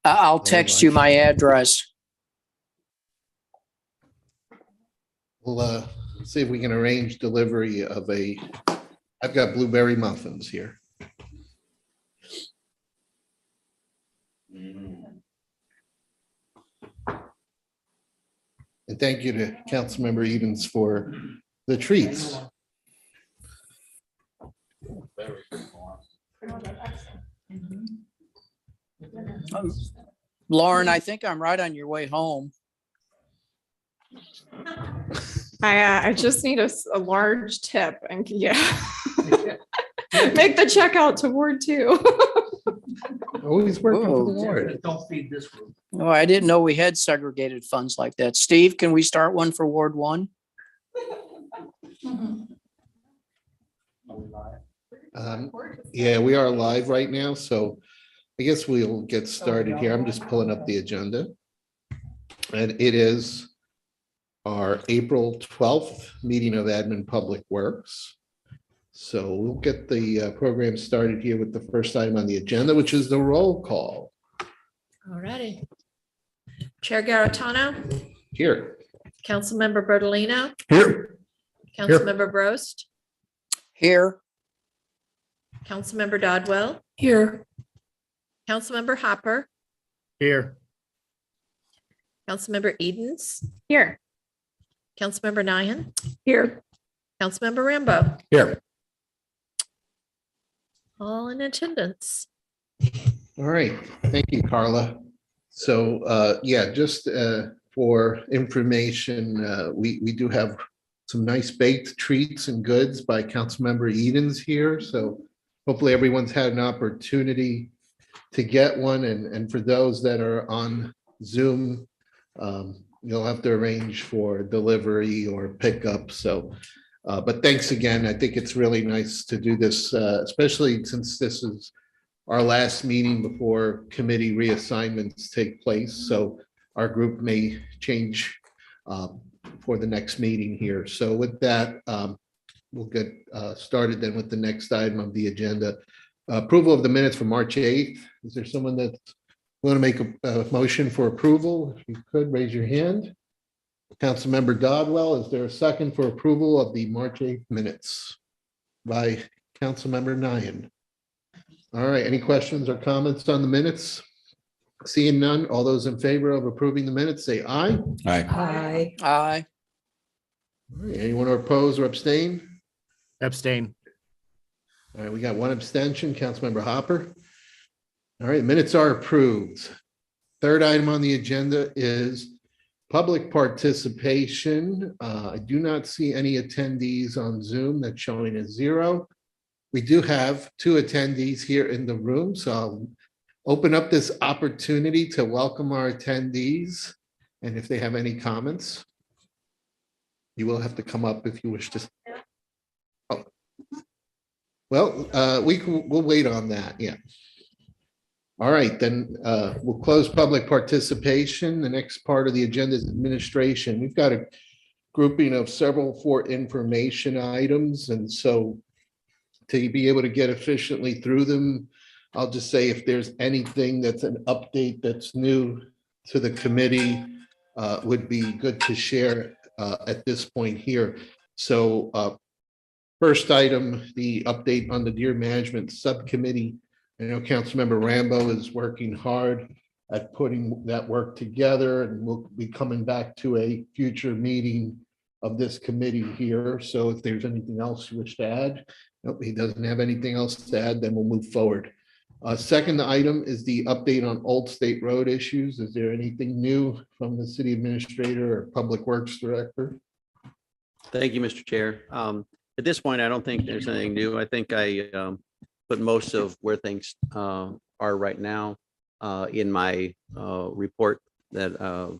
I'll text you my address. We'll see if we can arrange delivery of I've got blueberry muffins here. And thank you to Councilmember Edens for the treats. Lauren, I think I'm right on your way home. I just need a large tip and yeah, make the check out to Ward 2. Always working for the Whoa. Lord. Don't feed this group. Oh, I didn't know we had segregated funds like that. Steve, can we start one for Ward 1? Yeah, we are live right now, so I guess we'll get started here. I'm just pulling up the agenda. And it is our April 12th meeting of Admin Public Works. So we'll get the program started here with the first item on the agenda, which is the roll call. Alrighty. Chair Garitano, Here. Councilmember Bertolino, Here. Councilmember Brost, Here. Councilmember Dodwell, Here. Councilmember Hopper, Here. Councilmember Edens, Here. Councilmember Nyan, Here. Councilmember Rambo, Here. all in attendance. All right, thank you, Carla. So, yeah, just for information, we do have some nice baked treats and goods by Councilmember Edens here. So hopefully everyone's had an opportunity to get one. And for those that are on Zoom, you'll have to arrange for delivery or pickup. So, but thanks again. I think it's really nice to do this, especially since this is our last meeting before committee reassignments take place. So our group may change for the next meeting here. So with that, we'll get started then with the next item of the agenda. Approval of the minutes for March 8th. Is there someone that's going to make a motion for approval? If you could, raise your hand. Councilmember Dodwell, is there a second for approval of the March 8th minutes by Councilmember Nyan? All right, any questions or comments on the minutes? Seeing none, all those in favor of approving the minutes, say aye. Aye. Aye. All right, anyone oppose or abstain? Abstain. All right, we got one abstention, Councilmember Hopper. All right, minutes are approved. Third item on the agenda is public participation. I do not see any attendees on Zoom. That's showing as 0. We do have 2 attendees here in the room, so I'll open up this opportunity to welcome our attendees. And if they have any comments, you will have to come up if you wish to. Oh. Well, we'll wait on that. Yeah. All right, then we'll close public participation. The next part of the agenda is administration. We've got a grouping of several for information items. And so to be able to get efficiently through them, I'll just say if there's anything that's an update that's new to the committee, would be good to share at this point here. So first item, the update on the Deer Management Subcommittee. I know Councilmember Rambo is working hard at putting that work together, and we'll be coming back to a future meeting of this committee here. So if there's anything else you wish to add, nope, he doesn't have anything else to add, then we'll move forward. Second item is the update on Old State Road issues. Is there anything new from the city administrator or public works director? Thank you, Mr. Chair. At this point, I don't think there's anything new. I think I put most of where things are right now in my report that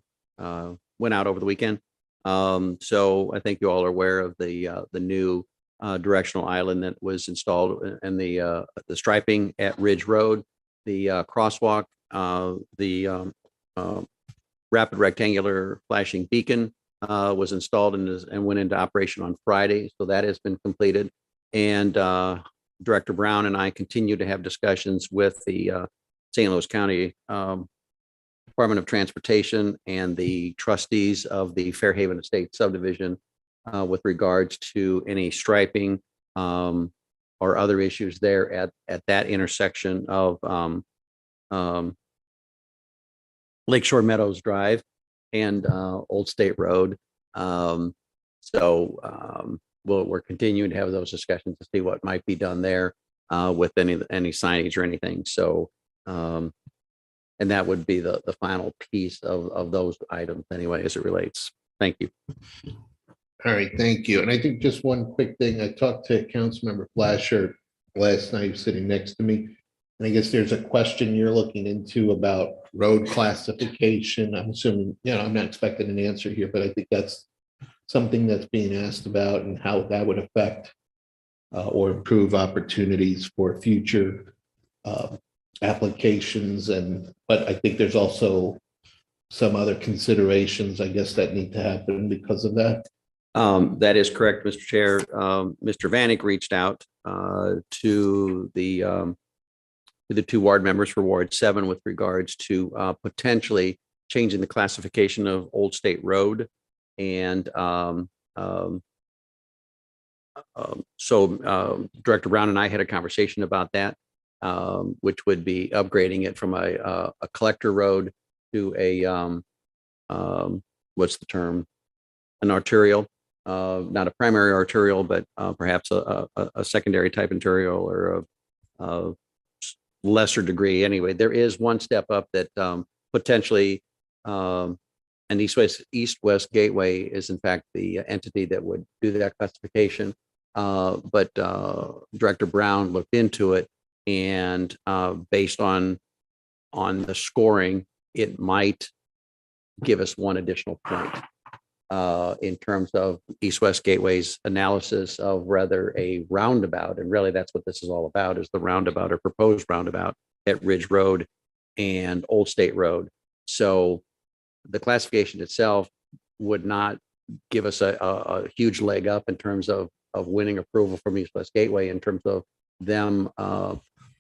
went out over the weekend. So I think you all are aware of the new directional island that was installed and the striping at Ridge Road, the crosswalk, the rapid rectangular flashing beacon was installed and went into operation on Friday. So that has been completed. And Director Brown and I continue to have discussions with the St. Louis County Department of Transportation and the trustees of the Fairhaven Estate subdivision with regards to any striping or other issues there at that intersection of Lakeshore Meadows Drive and Old State Road. We're continuing to have those discussions to see what might be done there with any signage or anything. So, and that would be the final piece of those items anyway, as it relates. Thank you. All right, thank you. And I think just one quick thing, I talked to Councilmember Flasher last night, sitting next to me. And I guess there's a question you're looking into about road classification. I'm assuming, I'm not expecting an answer here, but I think that's something that's being asked about and how that would affect or improve opportunities for future applications. But I think there's also some other considerations, I guess, that need to happen because of that. That is correct, Mr. Chair. Mr. Vanek reached out to the 2 ward members for Ward 7 with regards to potentially changing the classification of Old State Road. And Director Brown and I had a conversation about that, which would be upgrading it from a collector road to a, what's the term? An arterial, not a primary arterial, but perhaps a secondary type arterial or a lesser degree. Anyway, there is one step up that potentially an east-west gateway is in fact the entity that would do that classification. But Director Brown looked into it, and based on the scoring, it might give us one additional point in terms of East-West Gateway's analysis of whether a roundabout, and really that's what this is all about, is the roundabout or proposed roundabout at Ridge Road and Old State Road. So the classification itself would not give us a huge leg up in terms of winning approval from East-West Gateway in terms of them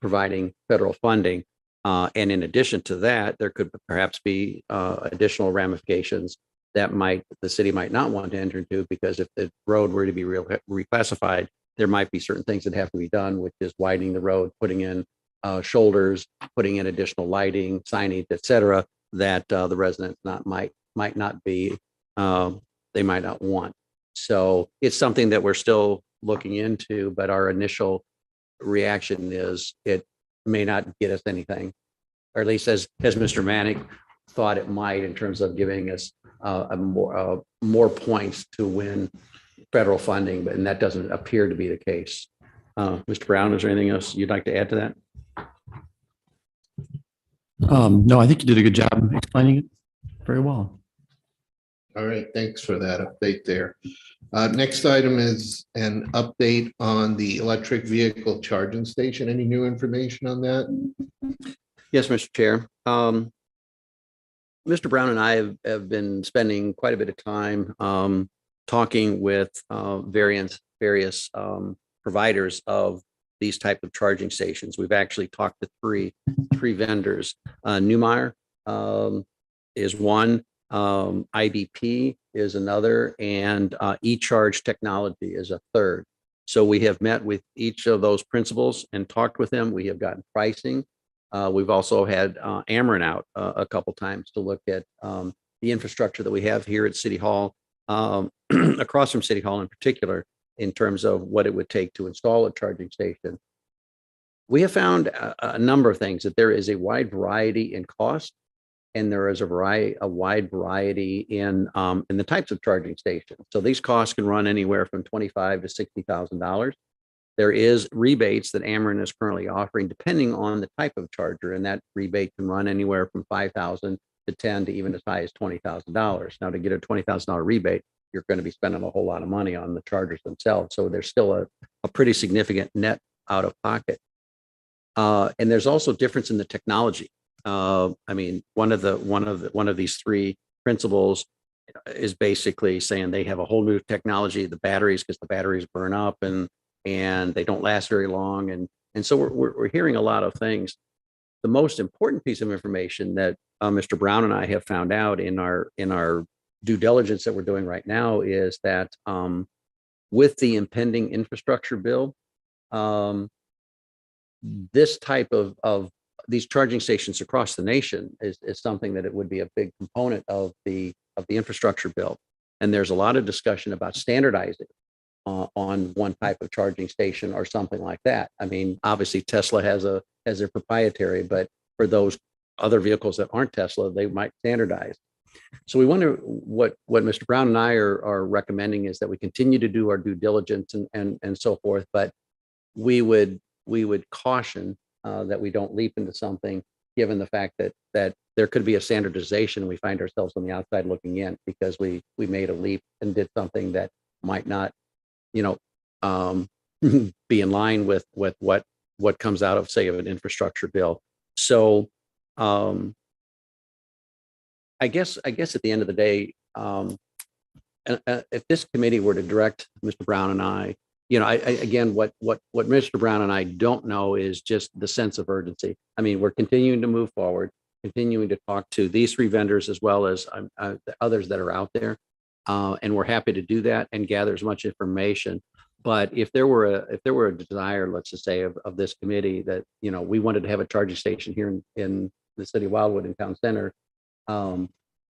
providing federal funding. And in addition to that, there could perhaps be additional ramifications that the city might not want to enter into, because if the road were to be reclassified, there might be certain things that have to be done, which is widening the road, putting in shoulders, putting in additional lighting, signage, et cetera, that the residents might not be, they might not want. So it's something that we're still looking into, but our initial reaction is it may not get us anything, or at least as Mr. Vanek thought it might, in terms of giving us more points to win federal funding, and that doesn't appear to be the case. Mr. Brown, is there anything else you'd like to add to that? No, I think you did a good job explaining it very well. All right, thanks for that update there. Next item is an update on the electric vehicle charging station. Any new information on that? Yes, Mr. Chair. Mr. Brown and I have been spending quite a bit of time talking with various providers of these type of charging stations. We've actually talked to three vendors. Newmeyer is one, IBP is another, and eCharge Technology is a third. So we have met with each of those principals and talked with them. We have gotten pricing. We've also had Ameren out a couple times to look at the infrastructure that we have here at City Hall, across from City Hall in particular, in terms of what it would take to install a charging station. We have found a number of things, that there is a wide variety in cost, and there is a wide variety in the types of charging stations. So these costs can run anywhere from $25,000 to $60,000. There is rebates that Ameren is currently offering depending on the type of charger, and that rebate can run anywhere from $5,000 to $10,000 to even as high as $20,000. Now, to get a $20,000 rebate, you're going to be spending a whole lot of money on the chargers themselves. So there's still a pretty significant net out of pocket. And there's also difference in the technology. I mean, one of these three principals is basically saying they have a whole new technology, the batteries, because the batteries burn up and they don't last very long. And so we're hearing a lot of things. The most important piece of information that Mr. Brown and I have found out in our due diligence that we're doing right now is that with the impending infrastructure bill, this type of these charging stations across the nation is something that it would be a big component of the infrastructure bill. And there's a lot of discussion about standardizing on one type of charging station or something like that. I mean, obviously Tesla has their proprietary, but for those other vehicles that aren't Tesla, they might standardize. So we wonder what Mr. Brown and I are recommending is that we continue to do our due diligence and so forth, but we would caution that we don't leap into something given the fact that there could be a standardization. We find ourselves on the outside looking in because we made a leap and did something that might not, be in line with what comes out of, say, of an infrastructure bill. So I guess at the end of the day, if this committee were to direct Mr. Brown and I, again, what Mr. Brown and I don't know is just the sense of urgency. I mean, we're continuing to move forward, continuing to talk to these 3 vendors as well as the others that are out there. And we're happy to do that and gather as much information. But if there were a desire, let's just say, of this committee that, we wanted to have a charging station here in the city of Wildwood in Town Center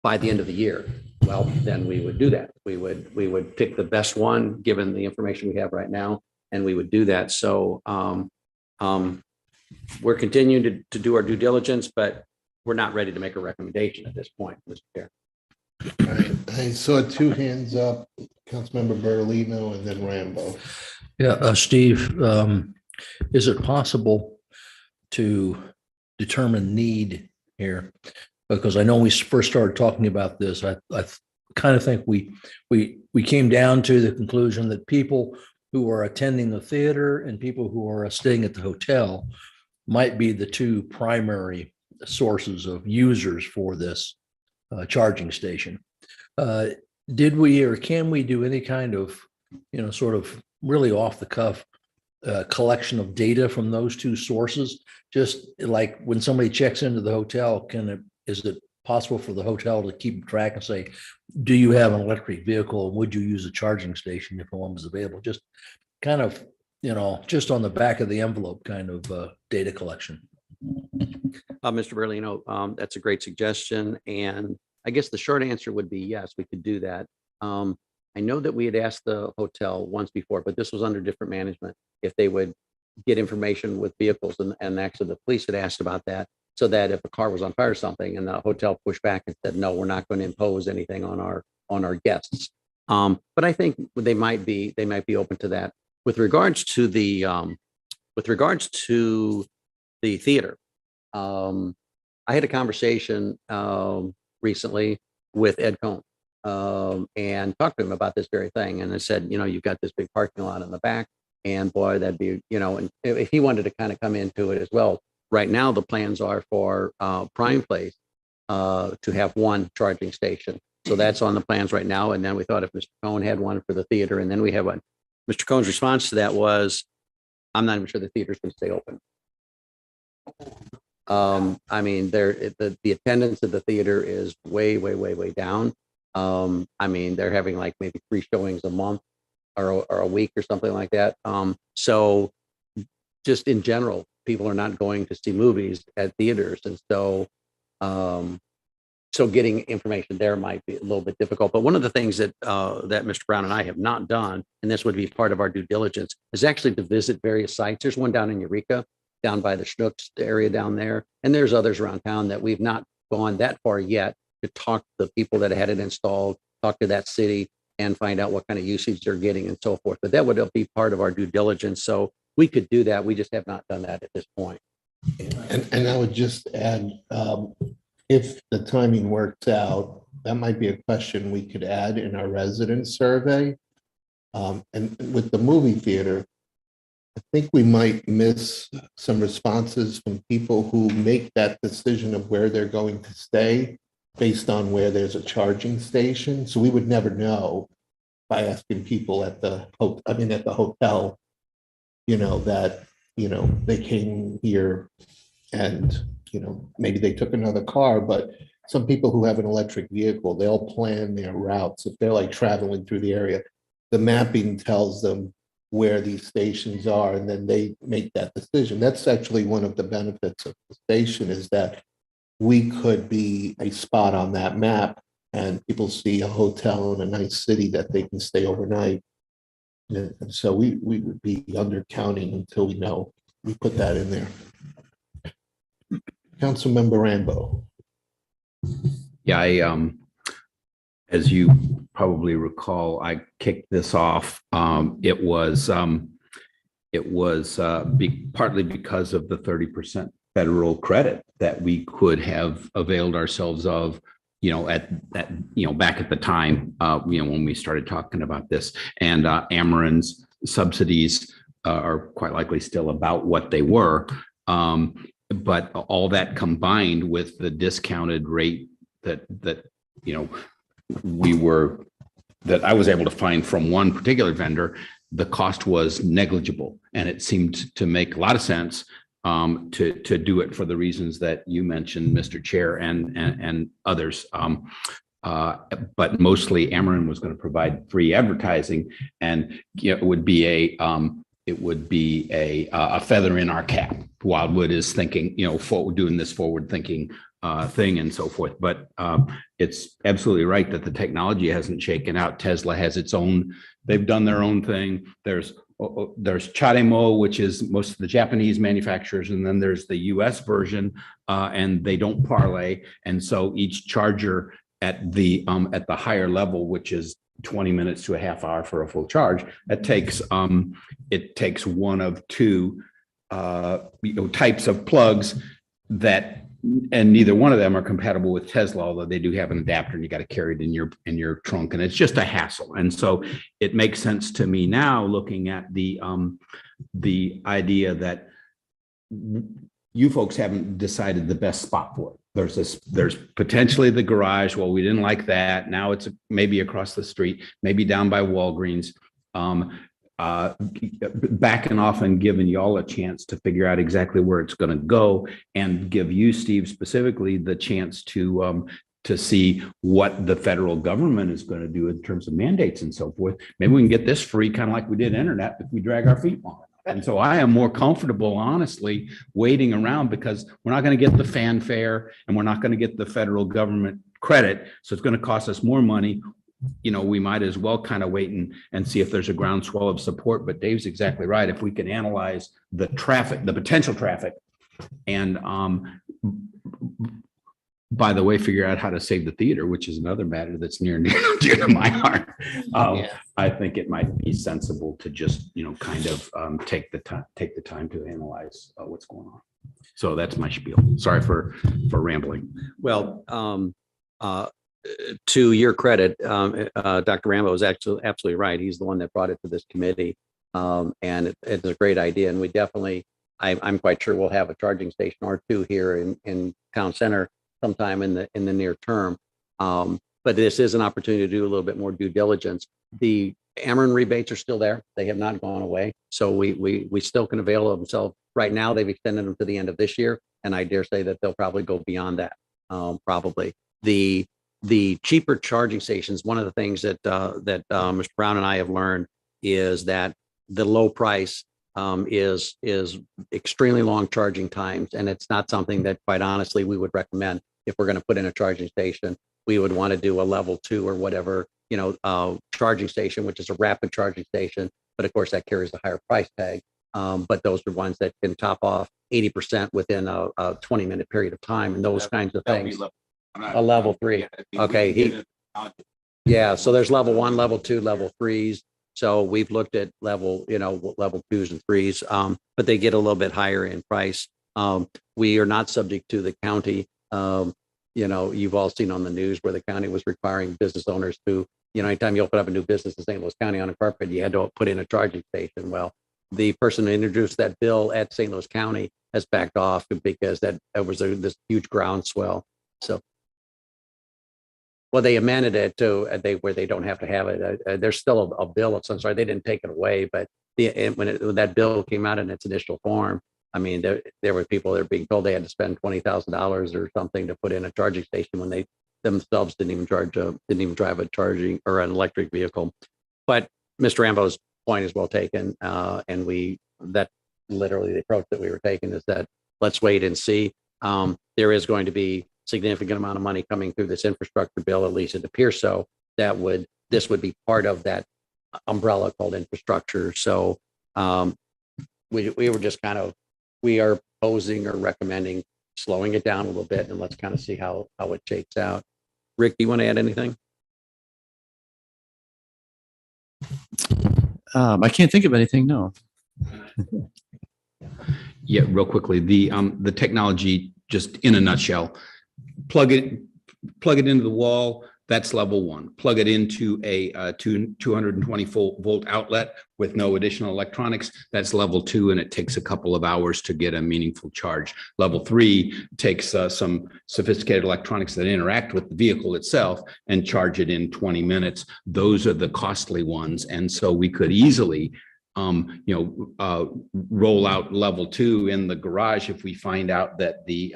by the end of the year, well, then we would do that. We would pick the best one, given the information we have right now, and we would do that. So we're continuing to do our due diligence, but we're not ready to make a recommendation at this point, Mr. Chair. All right, I saw 2 hands up, Councilmember Bertolino and then Rambo. Yeah, Steve, is it possible to determine need here? Because I know we first started talking about this, I kind of think we came down to the conclusion that people who are attending the theater and people who are staying at the hotel might be the 2 primary sources of users for this charging station. Did we or can we do any kind of, sort of really off the cuff collection of data from those 2 sources? Just like when somebody checks into the hotel, is it possible for the hotel to keep track and say, do you have an electric vehicle? And would you use a charging station if one was available? Just kind of, just on the back of the envelope kind of data collection. Mr. Berlino, that's a great suggestion. And I guess the short answer would be yes, we could do that. I know that we had asked the hotel once before, but this was under different management, if they would get information with vehicles. And actually the police had asked about that, so that if a car was on fire or something and the hotel pushed back and said, no, we're not going to impose anything on our guests. But I think they might be open to that. With regards to the theater, I had a conversation recently with Ed Cohn and talked to him about this very thing. And I said, you've got this big parking lot in the back, and boy, that'd be, and if he wanted to kind of come into it as well. Right now, the plans are for Prime Place to have 1 charging station. So that's on the plans right now. And then we thought if Mr. Cohn had one for the theater, and then we have one. Mr. Cohn's response to that was, I'm not even sure the theater's going to stay open. I mean, the attendance at the theater is way, way, way, way down. I mean, they're having like maybe 3 showings a month or a week or something like that. So just in general, people are not going to see movies at theaters. And so, so getting information there might be a little bit difficult. But one of the things that Mr. Brown and I have not done, and this would be part of our due diligence, is actually to visit various sites. There's one down in Eureka, down by the Schnooks area down there. And there's others around town that we've not gone that far yet to talk to the people that had it installed, talk to that city and find out what kind of usage they're getting and so forth. But that would be part of our due diligence. So we could do that. We just have not done that at this point. And I would just add, if the timing works out, that might be a question we could add in our resident survey. And with the movie theater, I think we might miss some responses from people who make that decision of where they're going to stay based on where there's a charging station. So we would never know by asking people at the hotel, that, they came here and maybe they took another car, but some people who have an electric vehicle, they'll plan their routes. If they're like traveling through the area, the mapping tells them where these stations are, and then they make that decision. That's actually one of the benefits of the station, is that we could be a spot on that map and people see a hotel in a nice city that they can stay overnight. And so we would be undercounting until we know we put that in there. Councilmember Rambo. Yeah, as you probably recall, I kicked this off. It was partly because of the 30% federal credit that we could have availed ourselves of, back at the time, when we started talking about this. And Ameren's subsidies are quite likely still about what they were. But all that combined with the discounted rate that I was able to find from one particular vendor, the cost was negligible. And it seemed to make a lot of sense to do it for the reasons that you mentioned, Mr. Chair, and others. But mostly Ameren was going to provide free advertising, and it would be a feather in our cap. Wildwood is thinking, doing this forward thinking thing and so forth. But it's absolutely right that the technology hasn't shaken out. Tesla has its own, they've done their own thing. There's Charemo, which is most of the Japanese manufacturers, and then there's the US version, and they don't parlay. And so each charger at the higher level, which is 20 minutes to a half hour for a full charge, it takes one of two types of plugs and neither one of them are compatible with Tesla, although they do have an adapter and you got to carry it in your trunk, and it's just a hassle. And so it makes sense to me now, looking at the idea that you folks haven't decided the best spot for it. There's potentially the garage. Well, we didn't like that. Now it's maybe across the street, maybe down by Walgreens. Backing off and giving y'all a chance to figure out exactly where it's going to go, and give you, Steve, specifically the chance to see what the federal government is going to do in terms of mandates and so forth. Maybe we can get this free, kind of like we did internet, if we drag our feet long enough. And so I am more comfortable, honestly, waiting around, because we're not going to get the fanfare and we're not going to get the federal government credit. So it's going to cost us more money. We might as well kind of wait and see if there's a groundswell of support. But Dave's exactly right. If we can analyze the traffic, the potential traffic, and by the way, figure out how to save the theater, which is another matter that's near and dear to my heart. I think it might be sensible to just, kind of take the time to analyze what's going on. So that's my spiel. Sorry for rambling. Well, to your credit, Dr. Rambo is actually absolutely right. He's the one that brought it to this committee. And it's a great idea. And we definitely, I'm quite sure we'll have a charging station or two here in town center sometime in the near term. But this is an opportunity to do a little bit more due diligence. The Ameren rebates are still there. They have not gone away. So we still can avail of themselves. Right now, they've extended them to the end of this year. And I dare say that they'll probably go beyond that, probably. The cheaper charging stations, one of the things that Mr. Brown and I have learned is that the low price is extremely long charging times. And it's not something that, quite honestly, we would recommend. If we're going to put in a charging station, we would want to do a level 2 or whatever, charging station, which is a rapid charging station. But of course, that carries a higher price tag. But those are ones that can top off 80% within a 20-minute period of time, and those kinds of things. A level 3. Okay. So there's level 1, level 2, level 3s. So we've looked at level 2s and 3s, but they get a little bit higher in price. We are not subject to the county. You've all seen on the news where the county was requiring business owners to, anytime you open up a new business in St. Louis County on a carpet, you had to put in a charging station. Well, the person who introduced that bill at St. Louis County has backed off because that was this huge groundswell. So. Well, they amended it to where they don't have to have it. There's still a bill of some sort. They didn't take it away, but when that bill came out in its initial form, I mean, there were people that were being told they had to spend $20,000 or something to put in a charging station when they themselves didn't even drive a charging or an electric vehicle. But Mr. Rambo's point is well taken. And that literally the approach that we were taking is that let's wait and see. There is going to be significant amount of money coming through this infrastructure bill, at least it appears so, this would be part of that umbrella called infrastructure. So we were just we are posing or recommending slowing it down a little bit, and let's kind of see how it shakes out. Rick, do you want to add anything? I can't think of anything, no. Yeah, real quickly, the technology, just in a nutshell, plug it into the wall. That's level one. Plug it into a 220 volt outlet with no additional electronics. That's level two, and it takes a couple of hours to get a meaningful charge. Level three takes some sophisticated electronics that interact with the vehicle itself and charge it in 20 minutes. Those are the costly ones, and so we could easily roll out level two in the garage if we find out that the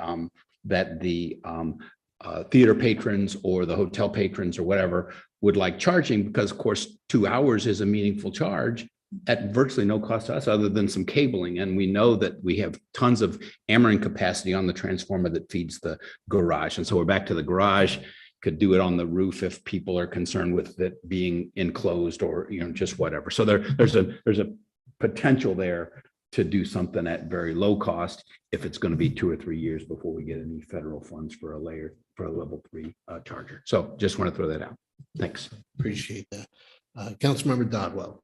theater patrons or the hotel patrons or whatever would like charging, because of course 2 hours is a meaningful charge at virtually no cost to us other than some cabling. And we know that we have tons of Ameren capacity on the transformer that feeds the garage. And so we're back to the garage, could do it on the roof if people are concerned with it being enclosed or, just whatever. So there's a potential there to do something at very low cost if it's going to be 2 or 3 years before we get any federal funds for a level 3 charger. So just want to throw that out. Thanks. Appreciate that. Councilmember Dodwell.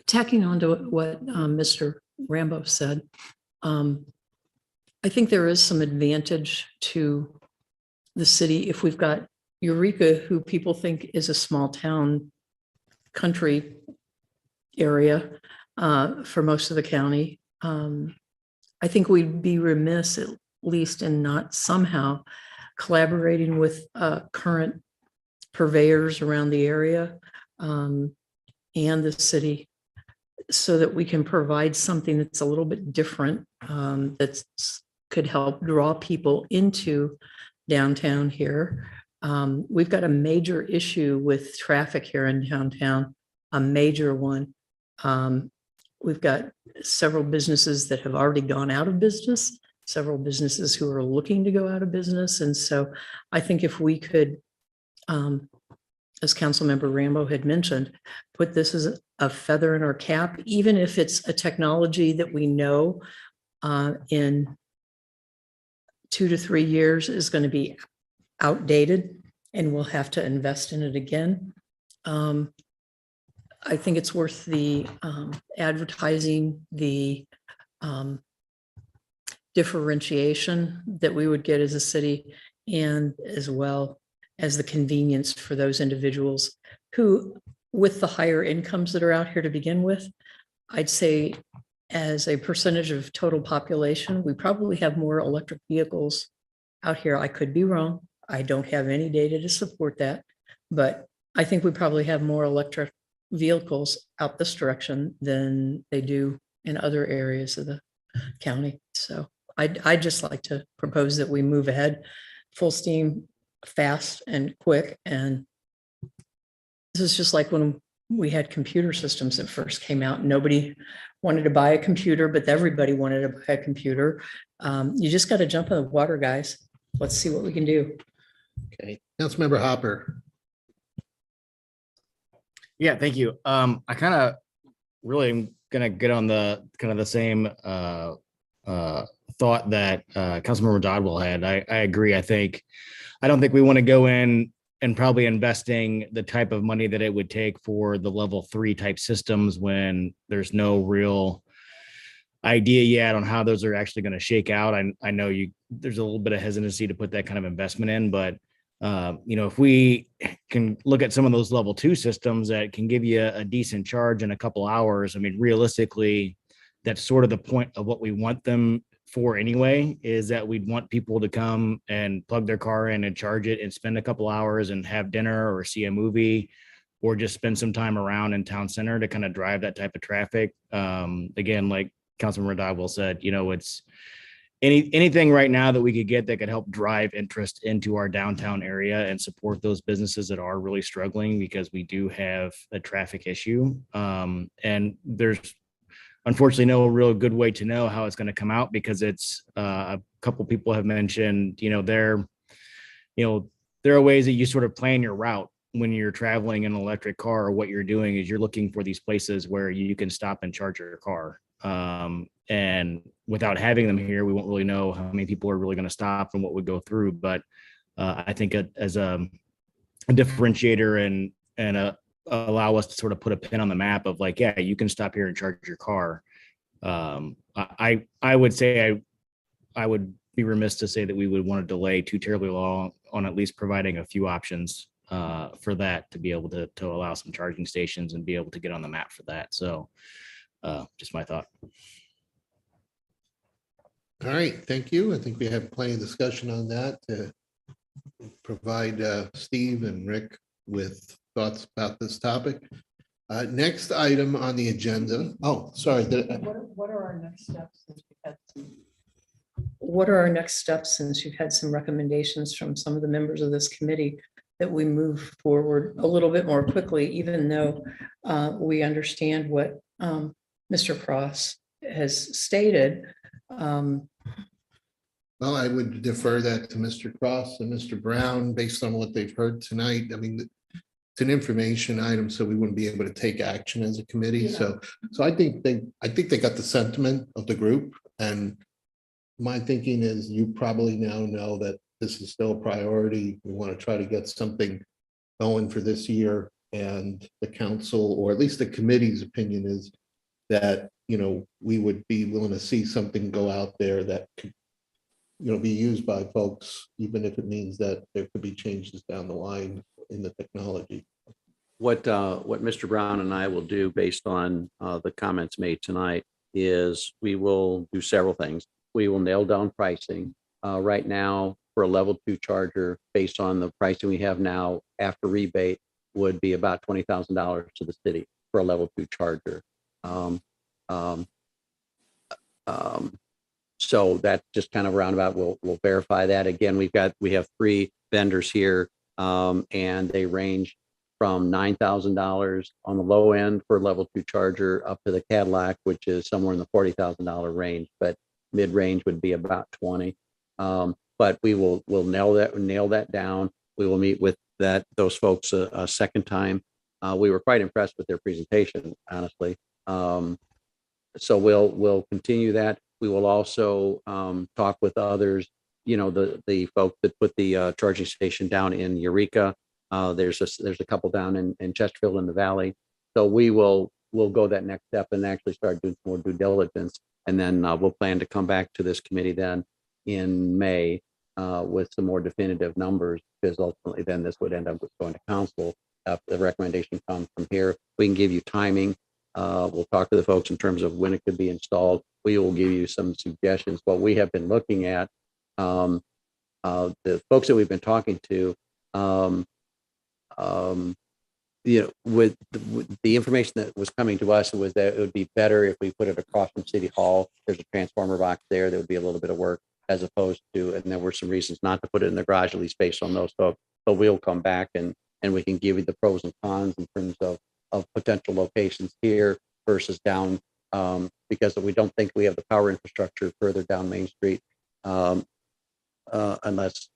Tacking on to what Mr. Rambo said, I think there is some advantage to the city if we've got Eureka, who people think is a small town country area for most of the county. I think we'd be remiss, at least in not somehow collaborating with current purveyors around the area and the city, so that we can provide something that's a little bit different, that could help draw people into downtown here. We've got a major issue with traffic here in downtown, a major one. We've got several businesses that have already gone out of business, several businesses who are looking to go out of business. And so I think if we could, as Councilmember Rambo had mentioned, put this as a feather in our cap, even if it's a technology that we know in 2 to 3 years is going to be outdated and we'll have to invest in it again. I think it's worth the advertising, the differentiation that we would get as a city, and as well as the convenience for those individuals who, with the higher incomes that are out here to begin with, I'd say as a percentage of total population, we probably have more electric vehicles out here. I could be wrong. I don't have any data to support that, but I think we probably have more electric vehicles out this direction than they do in other areas of the county. So I'd just like to propose that we move ahead full steam, fast and quick. And this is just like when we had computer systems that first came out. Nobody wanted to buy a computer, but everybody wanted to buy a computer. You just got to jump in the water, guys. Let's see what we can do. Okay, Councilmember Hopper. Yeah, thank you. I kind of really am gonna get on the kind of the same thought that Councilmember Dodwell had. I agree. I don't think we want to go in and probably investing the type of money that it would take for the level 3 type systems when there's no real idea yet on how those are actually going to shake out. I know there's a little bit of hesitancy to put that kind of investment in, but if we can look at some of those level 2 systems that can give you a decent charge in a couple hours, I mean, realistically, that's sort of the point of what we want them for anyway, is that we'd want people to come and plug their car in and charge it and spend a couple hours and have dinner or see a movie or just spend some time around in town center to kind of drive that type of traffic. Again, like Councilman Rodwell said, it's anything right now that we could get that could help drive interest into our downtown area and support those businesses that are really struggling, because we do have a traffic issue. And there's unfortunately no real good way to know how it's going to come out, because it's a couple people have mentioned, there are ways that you sort of plan your route when you're traveling in an electric car, or what you're doing is you're looking for these places where you can stop and charge your car. And without having them here, we won't really know how many people are really going to stop and what would go through. But I think as a differentiator and allow us to sort of put a pin on the map of like, yeah, you can stop here and charge your car. I would say I would be remiss to say that we would want to delay too terribly long on at least providing a few options for that, to be able to allow some charging stations and be able to get on the map for that. So just my thought. All right, thank you. I think we have plenty of discussion on that to provide Steve and Rick with thoughts about this topic. Next item on the agenda. Oh, sorry. What are our next steps? What are our next steps since you've had some recommendations from some of the members of this committee that we move forward a little bit more quickly, even though we understand what Mr. Cross has stated? Well, I would defer that to Mr. Cross and Mr. Brown based on what they've heard tonight. I mean, it's an information item, so we wouldn't be able to take action as a committee. So I think they got the sentiment of the group, and my thinking is you probably now know that this is still a priority. We want to try to get something going for this year, and the council, or at least the committee's opinion, is that, we would be willing to see something go out there that could, be used by folks, even if it means that there could be changes down the line in the technology. What Mr. Brown and I will do based on the comments made tonight is we will do several things. We will nail down pricing. Right now, for a level 2 charger, based on the pricing we have now after rebate, would be about $20,000 to the city for a level 2 charger. So that's just kind of roundabout. We'll verify that. Again, we have 3 vendors here, and they range from $9,000 on the low end for a level 2 charger up to the Cadillac, which is somewhere in the $40,000 range, but mid range would be about 20. But we'll nail that down. We will meet with those folks a second time. We were quite impressed with their presentation, honestly. So we'll continue that. We will also talk with others, the folks that put the charging station down in Eureka. There's a couple down in Chesterfield in the Valley. So we'll go that next step and actually start doing some more due diligence. And then we'll plan to come back to this committee then in May with some more definitive numbers, because ultimately then this would end up going to council. If the recommendation comes from here, we can give you timing. We'll talk to the folks in terms of when it could be installed. We will give you some suggestions. What we have been looking at, the folks that we've been talking to, with the information that was coming to us, was that it would be better if we put it across from City Hall. There's a transformer box there. There would be a little bit of work, as opposed to, and there were some reasons not to put it in the garage, at least based on those folks. But we'll come back and we can give you the pros and cons in terms of potential locations here versus down, because we don't think we have the power infrastructure further down Main Street, unless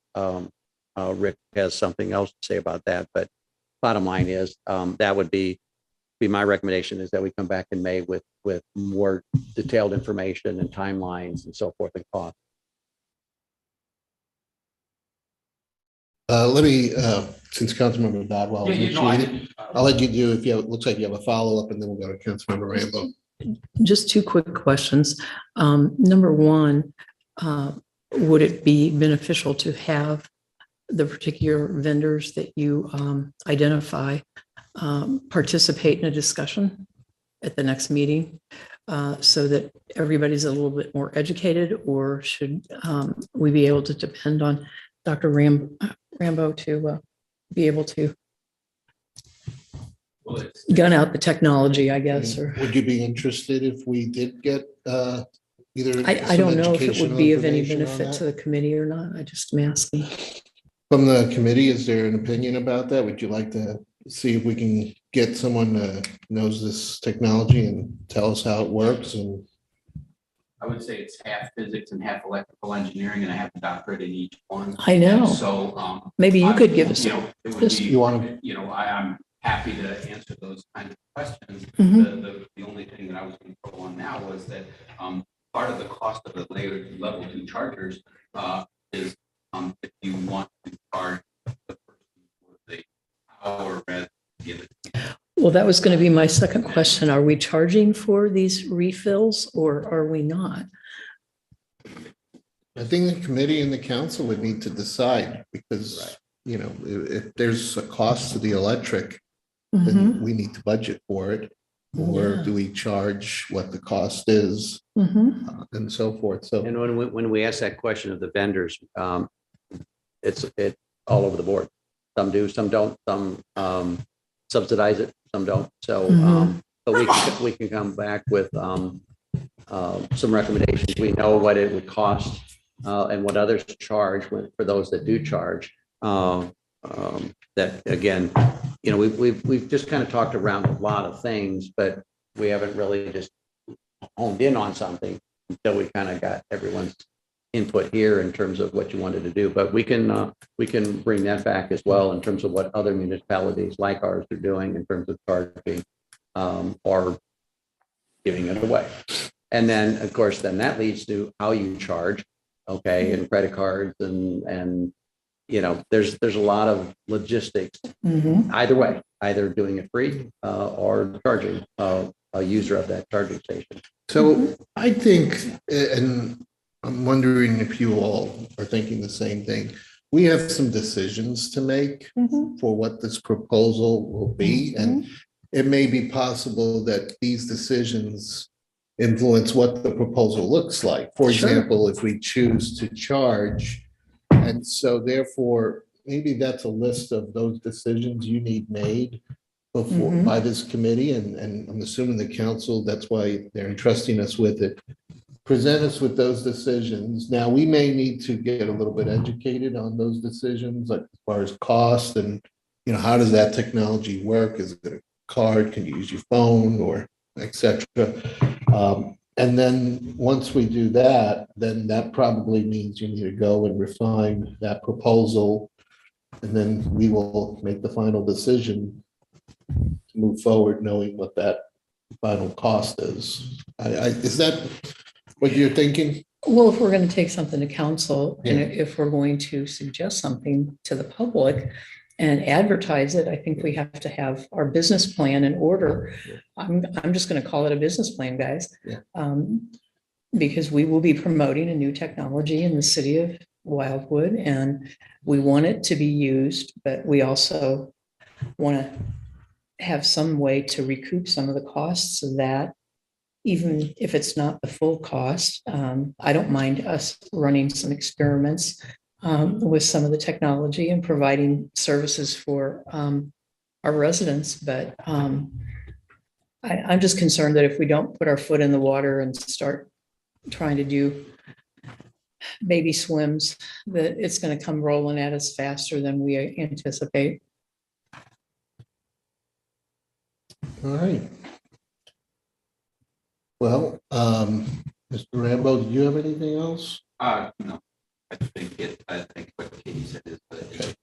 Rick has something else to say about that. But bottom line is, that would be my recommendation, is that we come back in May with more detailed information and timelines and so forth and cost. Let me, since Councilmember Dodwell, I'll let you do, if it looks like you have a follow-up, and then we'll go to Councilmember Rambo. Just 2 quick questions. Number 1, would it be beneficial to have the particular vendors that you identify participate in a discussion at the next meeting, so that everybody's a little bit more educated? Or should we be able to depend on Dr. Rambo to be able to gun out the technology, I guess, or Would you be interested if we did get either? I some don't know if it educational would be of any information on benefit to that? the committee or not. I just am asking. From the committee, is there an opinion about that? Would you like to see if we can get someone that knows this technology and tell us how it works? And I would say it's half physics and half electrical engineering, and I have a doctorate in each one. I know. So, Maybe you could give us. you know, it would Just- be, You wanna- you know, I'm happy to answer those kinds of questions. Mhm. The only thing that I was going to throw on now was that, part of the cost of the level 2 chargers, is, if you want to charge the person for the power rather than give it. Well, that was going to be my second question. Are we charging for these refills or are we not? I think the committee and the council would need to decide because, you know, if there's a cost to the electric, Mhm. then we need to budget for it. Or Yeah. do we charge what the cost is Mhm. and so forth? So, And when we ask that question of the vendors, it's all over the board. Some do, some don't, some subsidize it, some don't. So, but we can come back with some recommendations. We know what it would cost and what others charge for those that do charge. That again, you know, we've just kind of talked around a lot of things, but we haven't really just honed in on something until we kind of got everyone's input here in terms of what you wanted to do. But we can bring that back as well in terms of what other municipalities like ours are doing in terms of charging or giving it away. And then, of course, then that leads to how you charge, okay, and credit cards and you know, there's a lot of logistics Mhm. either way, either doing it free or charging a user of that charging station. so I think, and I'm wondering if you all are thinking the same thing. We have some decisions to make Mhm. for what this proposal will be, and it may be possible that these decisions influence what the proposal looks like. For Sure. example, if we choose to charge, and so therefore, maybe that's a list of those decisions you need made before, Mhm. by this committee, and I'm assuming the council, that's why they're entrusting us with it. Present us with those decisions. Now, we may need to get a little bit educated on those decisions, like as far as cost and, you know, how does that technology work? Is it a card? Can you use your phone or et cetera? And then once we do that, then that probably means you need to go and refine that proposal. And then we will make the final decision to move forward, knowing what that final cost is. Is that what you're thinking? Well, if we're going to take something to council and Yeah. if we're going to suggest something to the public and advertise it, I think we have to have our business plan in order. I'm just going to call it a business plan, guys. Yeah. Because we will be promoting a new technology in the city of Wildwood and we want it to be used, but we also want to have some way to recoup some of the costs of that. Even if it's not the full cost, I don't mind us running some experiments with some of the technology and providing services for our residents. But I'm just concerned that if we don't put our foot in the water and start trying to do baby swims, that it's going to come rolling at us faster than we anticipate. All right. Well, Mr. Rambo, do you have anything else? No, I think what Katie said is that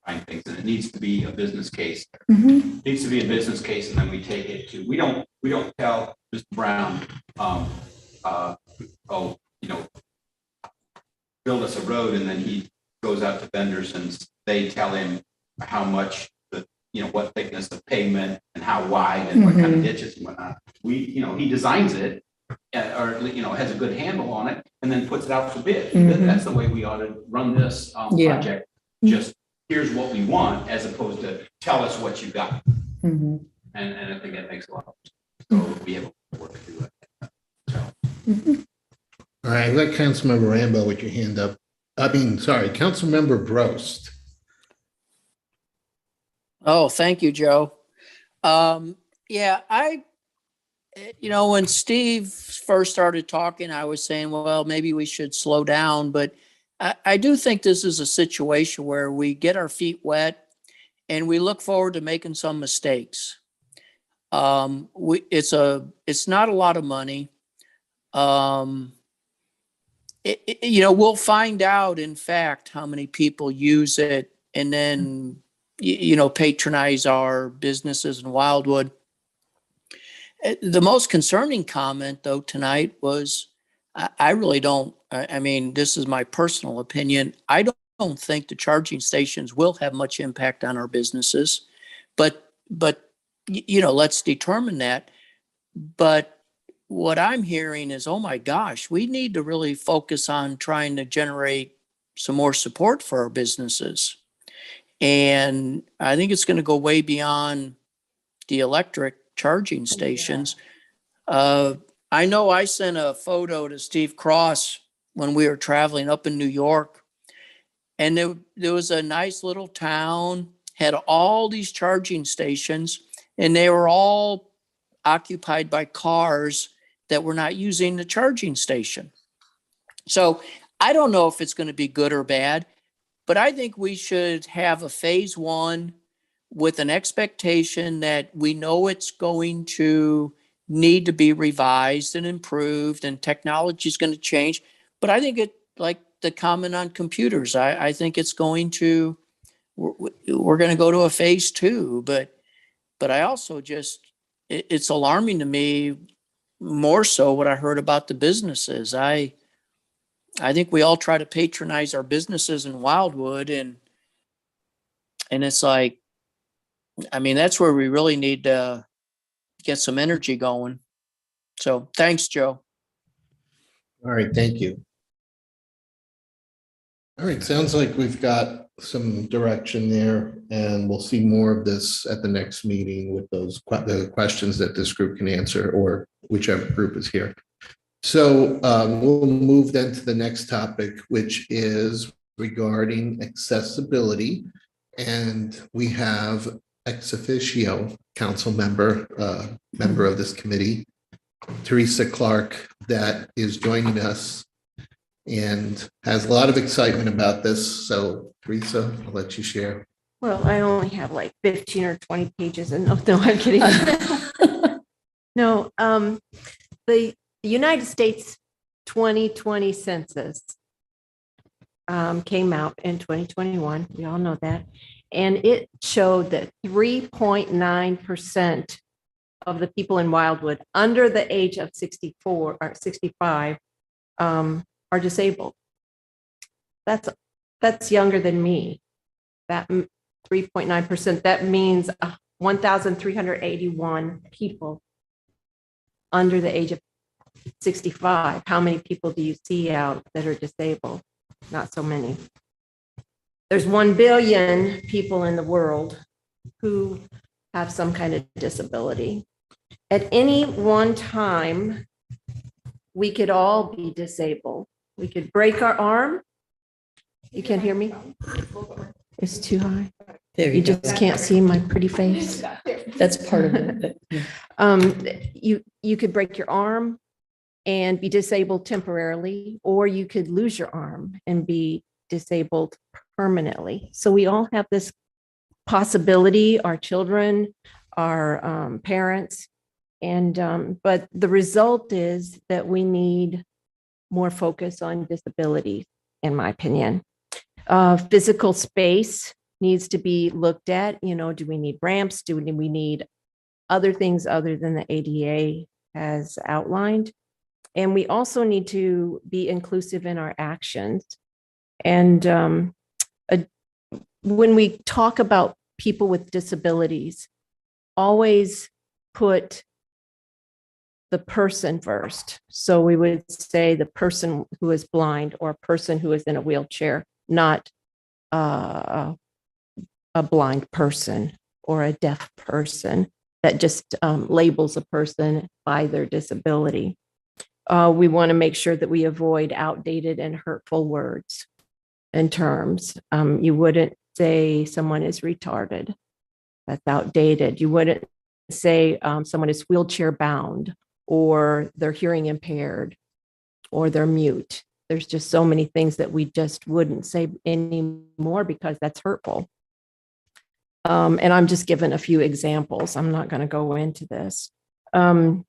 find things, and it needs to be a business case. Mhm. Needs to be a business case, and then we take it to, we don't tell Mr. Brown, oh, you know, build us a road, and then he goes out to vendors and they tell him how much you know, what thickness of pavement and how wide and what kind of ditches and whatnot. He designs it or, you know, has a good handle on it and then puts it out for bid. That's the way we ought to run this Yeah. project. Just here's what we want as opposed to tell us what you got. Mhm. And I think that makes a lot of sense. So we have work to do it. So. All right, let Councilmember Rambo with your hand up. Councilmember Brost. Oh, thank you, Joe. Yeah, when Steve first started talking, I was saying, well, maybe we should slow down, but I do think this is a situation where we get our feet wet and we look forward to making some mistakes. It's not a lot of money. We'll find out, in fact, how many people use it and then, patronize our businesses in Wildwood. The most concerning comment, though, tonight was I really don't, I mean, this is my personal opinion. I don't think the charging stations will have much impact on our businesses, but, let's determine that. But what I'm hearing is, oh my gosh, we need to really focus on trying to generate some more support for our businesses. And I think it's going to go way beyond the electric charging stations. I know I sent a photo to Steve Cross when we were traveling up in New York, and there was a nice little town, had all these charging stations, and they were all occupied by cars that were not using the charging station. So I don't know if it's going to be good or bad, but I think we should have a phase one with an expectation that we know it's going to need to be revised and improved and technology is going to change. But I think like the comment on computers, I think it's going to, we're going to go to a phase two, but I also it's alarming to me more so what I heard about the businesses. I think we all try to patronize our businesses in Wildwood and it's like, I mean, that's where we really need to get some energy going. So thanks, Joe. All right, thank you. All right, sounds like we've got some direction there, and we'll see more of this at the next meeting with the questions that this group can answer, or whichever group is here. So we'll move then to the next topic, which is regarding accessibility. And we have ex officio council member of this committee, Teresa Clark, that is joining us and has a lot of excitement about this. So Teresa, I'll let you share. Well, I only have like 15 or 20 pages and no, I'm kidding. No, the United States 2020 census came out in 2021. We all know that. And it showed that 3.9% of the people in Wildwood under the age of 64 or 65 are disabled. That's younger than me. That 3.9%, that means 1,381 people under the age of 65. How many people do you see out that are disabled? Not so many. There's 1 billion people in the world who have some kind of disability. At any one time, we could all be disabled. We could break our arm. You can't hear me? It's too high. There You go. just can't see my pretty face. That's part of it. You could break your arm and be disabled temporarily, or you could lose your arm and be disabled permanently. So we all have this possibility, our children, our parents, and but the result is that we need more focus on disability, in my opinion. Physical space needs to be looked at. Do we need ramps? Do we need other things other than the ADA has outlined? And we also need to be inclusive in our actions. And when we talk about people with disabilities, always put the person first. So we would say the person who is blind or a person who is in a wheelchair, not a blind person or a deaf person that just labels a person by their disability. We want to make sure that we avoid outdated and hurtful words and terms. You wouldn't say someone is retarded. That's outdated. You wouldn't say someone is wheelchair bound or they're hearing impaired or they're mute. There's just so many things that we just wouldn't say anymore because that's hurtful. And I'm just giving a few examples. I'm not going to go into this. When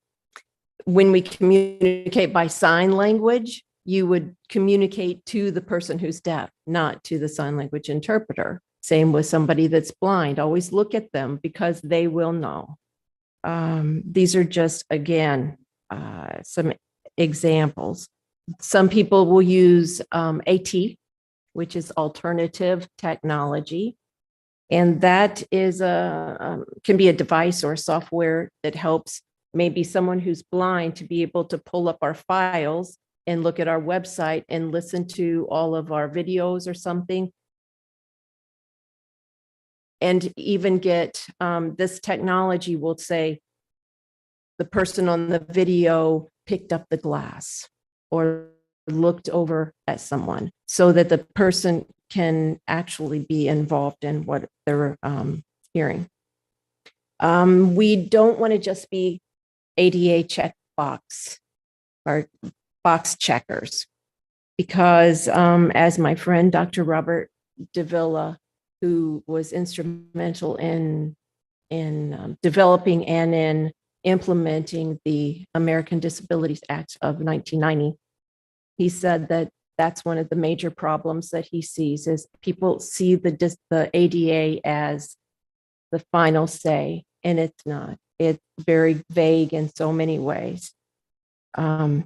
we communicate by sign language, you would communicate to the person who's deaf, not to the sign language interpreter. Same with somebody that's blind. Always look at them because they will know. These are just, again, some examples. Some people will use AT, which is alternative technology. And that is can be a device or software that helps maybe someone who's blind to be able to pull up our files and look at our website and listen to all of our videos or something. And even get this technology will say the person on the video picked up the glass or looked over at someone so that the person can actually be involved in what they're hearing. We don't want to just be ADA checkbox or box checkers because as my friend, Dr. Robert Davila, who was instrumental in developing and in implementing the American Disabilities Act of 1990, he said that that's one of the major problems that he sees is people see the ADA as the final say, and it's not. It's very vague in so many ways. And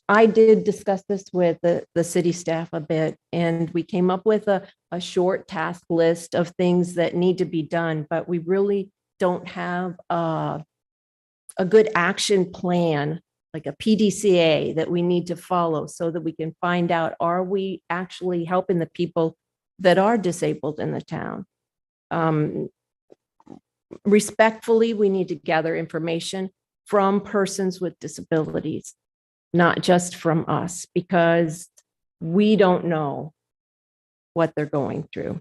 I did discuss this with the city staff a bit, and we came up with a short task list of things that need to be done, but we really don't have a good action plan, like a PDCA that we need to follow so that we can find out, are we actually helping the people that are disabled in the town? Respectfully, we need to gather information from persons with disabilities, not just from us, because we don't know what they're going through.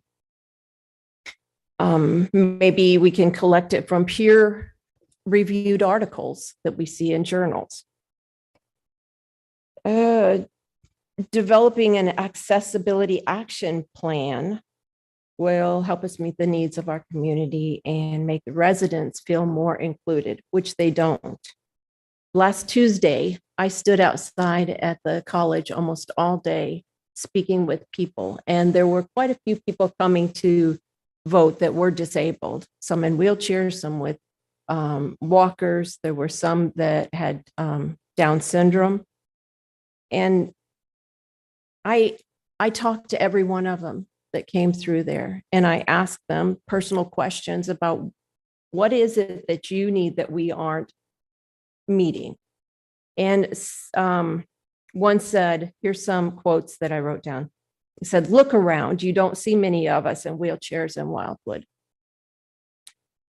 Maybe we can collect it from peer-reviewed articles that we see in journals. Developing an accessibility action plan will help us meet the needs of our community and make the residents feel more included, which they don't. Last Tuesday, I stood outside at the college almost all day speaking with people, and there were quite a few people coming to vote that were disabled, some in wheelchairs, some with walkers. There were some that had Down syndrome. And I talked to every one of them that came through there, and I asked them personal questions about what is it that you need that we aren't meeting. And one said, here's some quotes that I wrote down. He said, look around, you don't see many of us in wheelchairs in Wildwood.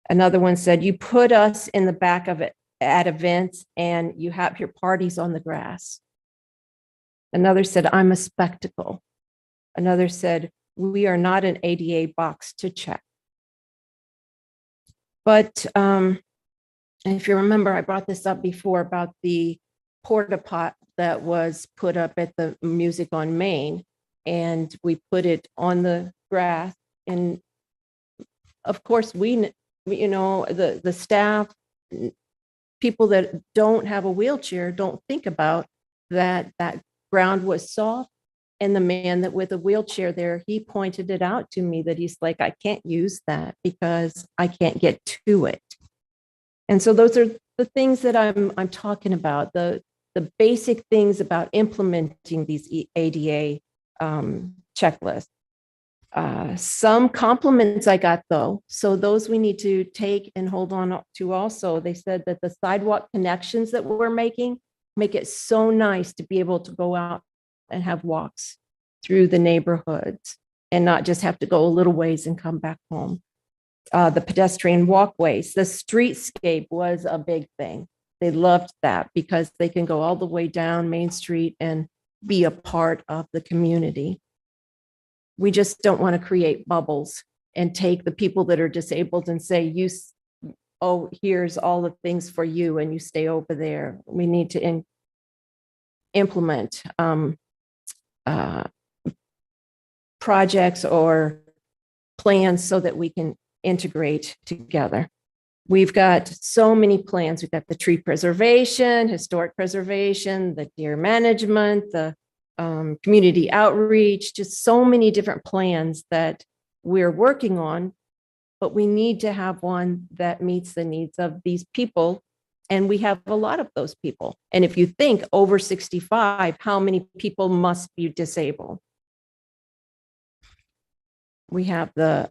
Another one said, you put us in the back of it at events and you have your parties on the grass. Another said, I'm a spectacle. Another said, we are not an ADA box to check. But if you remember, I brought this up before about the porta pot that was put up at the Music on Main, and we put it on the grass. And of course, the staff, people that don't have a wheelchair don't think about that ground was soft. And the man that with a wheelchair there, he pointed it out to me that he's like, I can't use that because I can't get to it. And so those are the things that I'm talking about, the basic things about implementing these ADA checklists. Some compliments I got though, so those we need to take and hold on to also. They said that the sidewalk connections that we're making make it so nice to be able to go out and have walks through the neighborhoods and not just have to go a little ways and come back home. The pedestrian walkways, the streetscape was a big thing. They loved that because they can go all the way down Main Street and be a part of the community. We just don't want to create bubbles and take the people that are disabled and say, oh, here's all the things for you and you stay over there. We need to implement projects or plans so that we can integrate together. We've got so many plans. We've got the tree preservation, historic preservation, the deer management, the community outreach, just so many different plans that we're working on, but we need to have one that meets the needs of these people. And we have a lot of those people. And if you think over 65, how many people must be disabled? We have the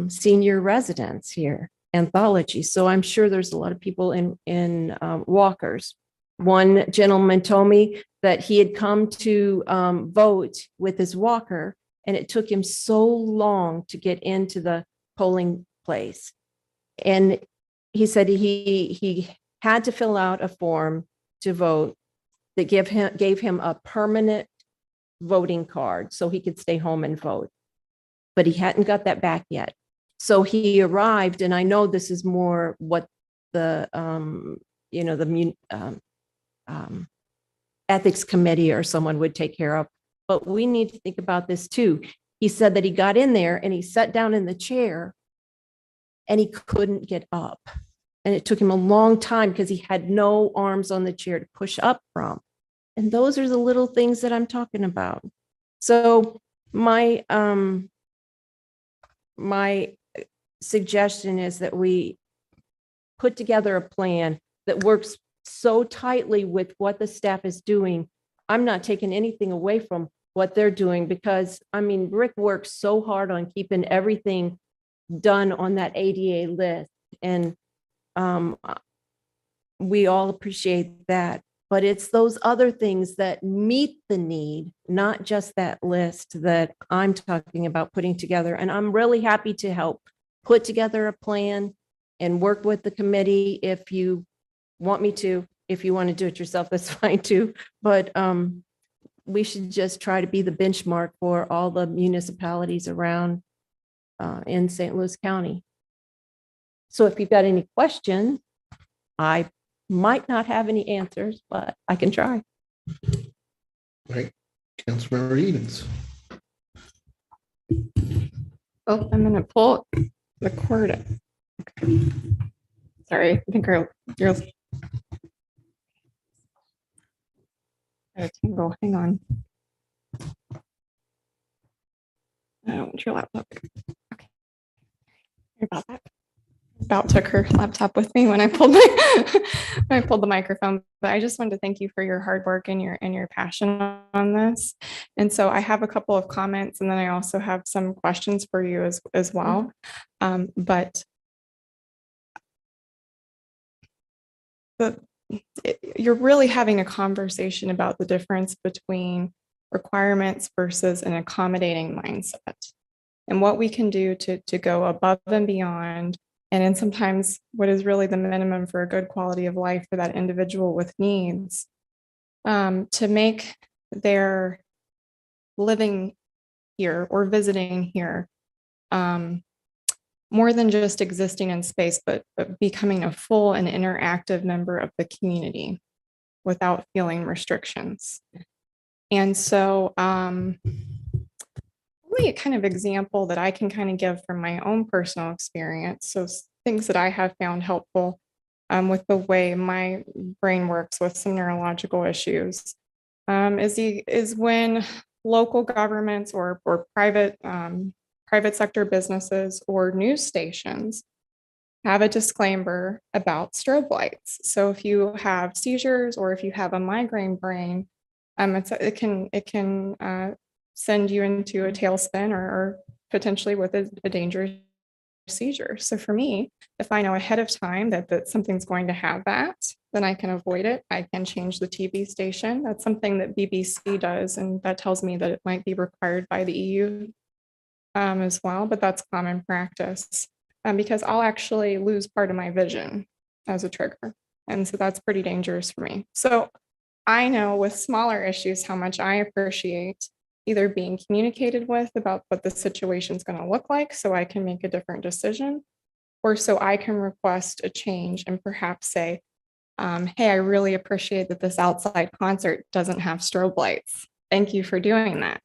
senior residents here, anthology. So I'm sure there's a lot of people in walkers. One gentleman told me that he had come to vote with his walker, and it took him so long to get into the polling place. And he said he had to fill out a form to vote that gave him a permanent voting card so he could stay home and vote. But he hadn't got that back yet. So he arrived, and I know this is more what the ethics committee or someone would take care of, but we need to think about this too. He said that he got in there and he sat down in the chair and he couldn't get up. And it took him a long time because he had no arms on the chair to push up from. And those are the little things that I'm talking about. So my suggestion is that we put together a plan that works so tightly with what the staff is doing. I'm not taking anything away from what they're doing because, I mean, Rick works so hard on keeping everything done on that ADA list. And we all appreciate that. But it's those other things that meet the need, not just that list that I'm talking about putting together. And I'm really happy to help put together a plan and work with the committee if you want me to. If you want to do it yourself, that's fine too. But we should just try to be the benchmark for all the municipalities around in St. Louis County. So if you've got any questions, I might not have any answers, but I can try. Right, Councilmember Edens. Oh, I'm gonna pull the cord. Okay. Sorry, I think you're tingle. Hang on. I don't want your laptop. Okay. Sorry about that. About took her laptop with me when I pulled the microphone. But I just wanted to thank you for your hard work and your passion on this. And so I have a couple of comments, and then I also have some questions for you as well. But you're really having a conversation about the difference between requirements versus an accommodating mindset, and what we can do to go above and beyond. And then sometimes what is really the minimum for a good quality of life for that individual with needs, to make their living here or visiting here more than just existing in space, but becoming a full and interactive member of the community without feeling restrictions. And so only a kind of example that I can kind of give from my own personal experience. So things that I have found helpful with the way my brain works with some neurological issues is when local governments or private sector businesses or news stations have a disclaimer about strobe lights. So if you have seizures or if you have a migraine brain, it can send you into a tailspin or potentially with a dangerous seizure. So for me, if I know ahead of time that something's going to have that, then I can avoid it. I can change the TV station. That's something that BBC does, and that tells me that it might be required by the EU as well, but that's common practice because I'll actually lose part of my vision as a trigger. And so that's pretty dangerous for me. So I know with smaller issues how much I appreciate either being communicated with about what the situation's going to look like so I can make a different decision, or so I can request a change and perhaps say, hey, I really appreciate that this outside concert doesn't have strobe lights. Thank you for doing that.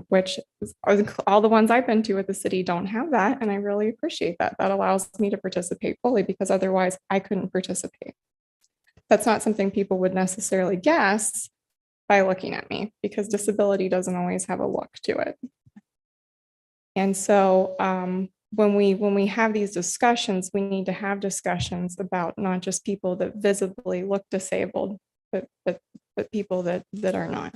Which all the ones I've been to at the city don't have that. And I really appreciate that. That allows me to participate fully because otherwise I couldn't participate. That's not something people would necessarily guess by looking at me because disability doesn't always have a look to it. And so when we have these discussions, we need to have discussions about not just people that visibly look disabled, but people that are not.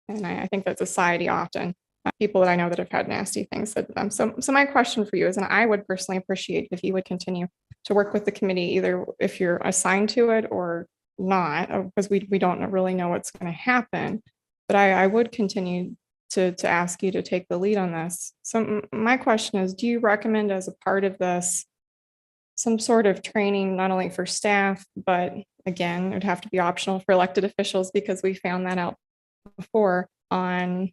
And I think that society often, people that I know that have had nasty things said to them. So my question for you is, and I would personally appreciate if you would continue to work with the committee, either if you're assigned to it or not, because we don't really know what's going to happen. But I would continue to ask you to take the lead on this. So my question is, do you recommend as a part of this some sort of training, not only for staff, but again, it would have to be optional for elected officials because we found that out before on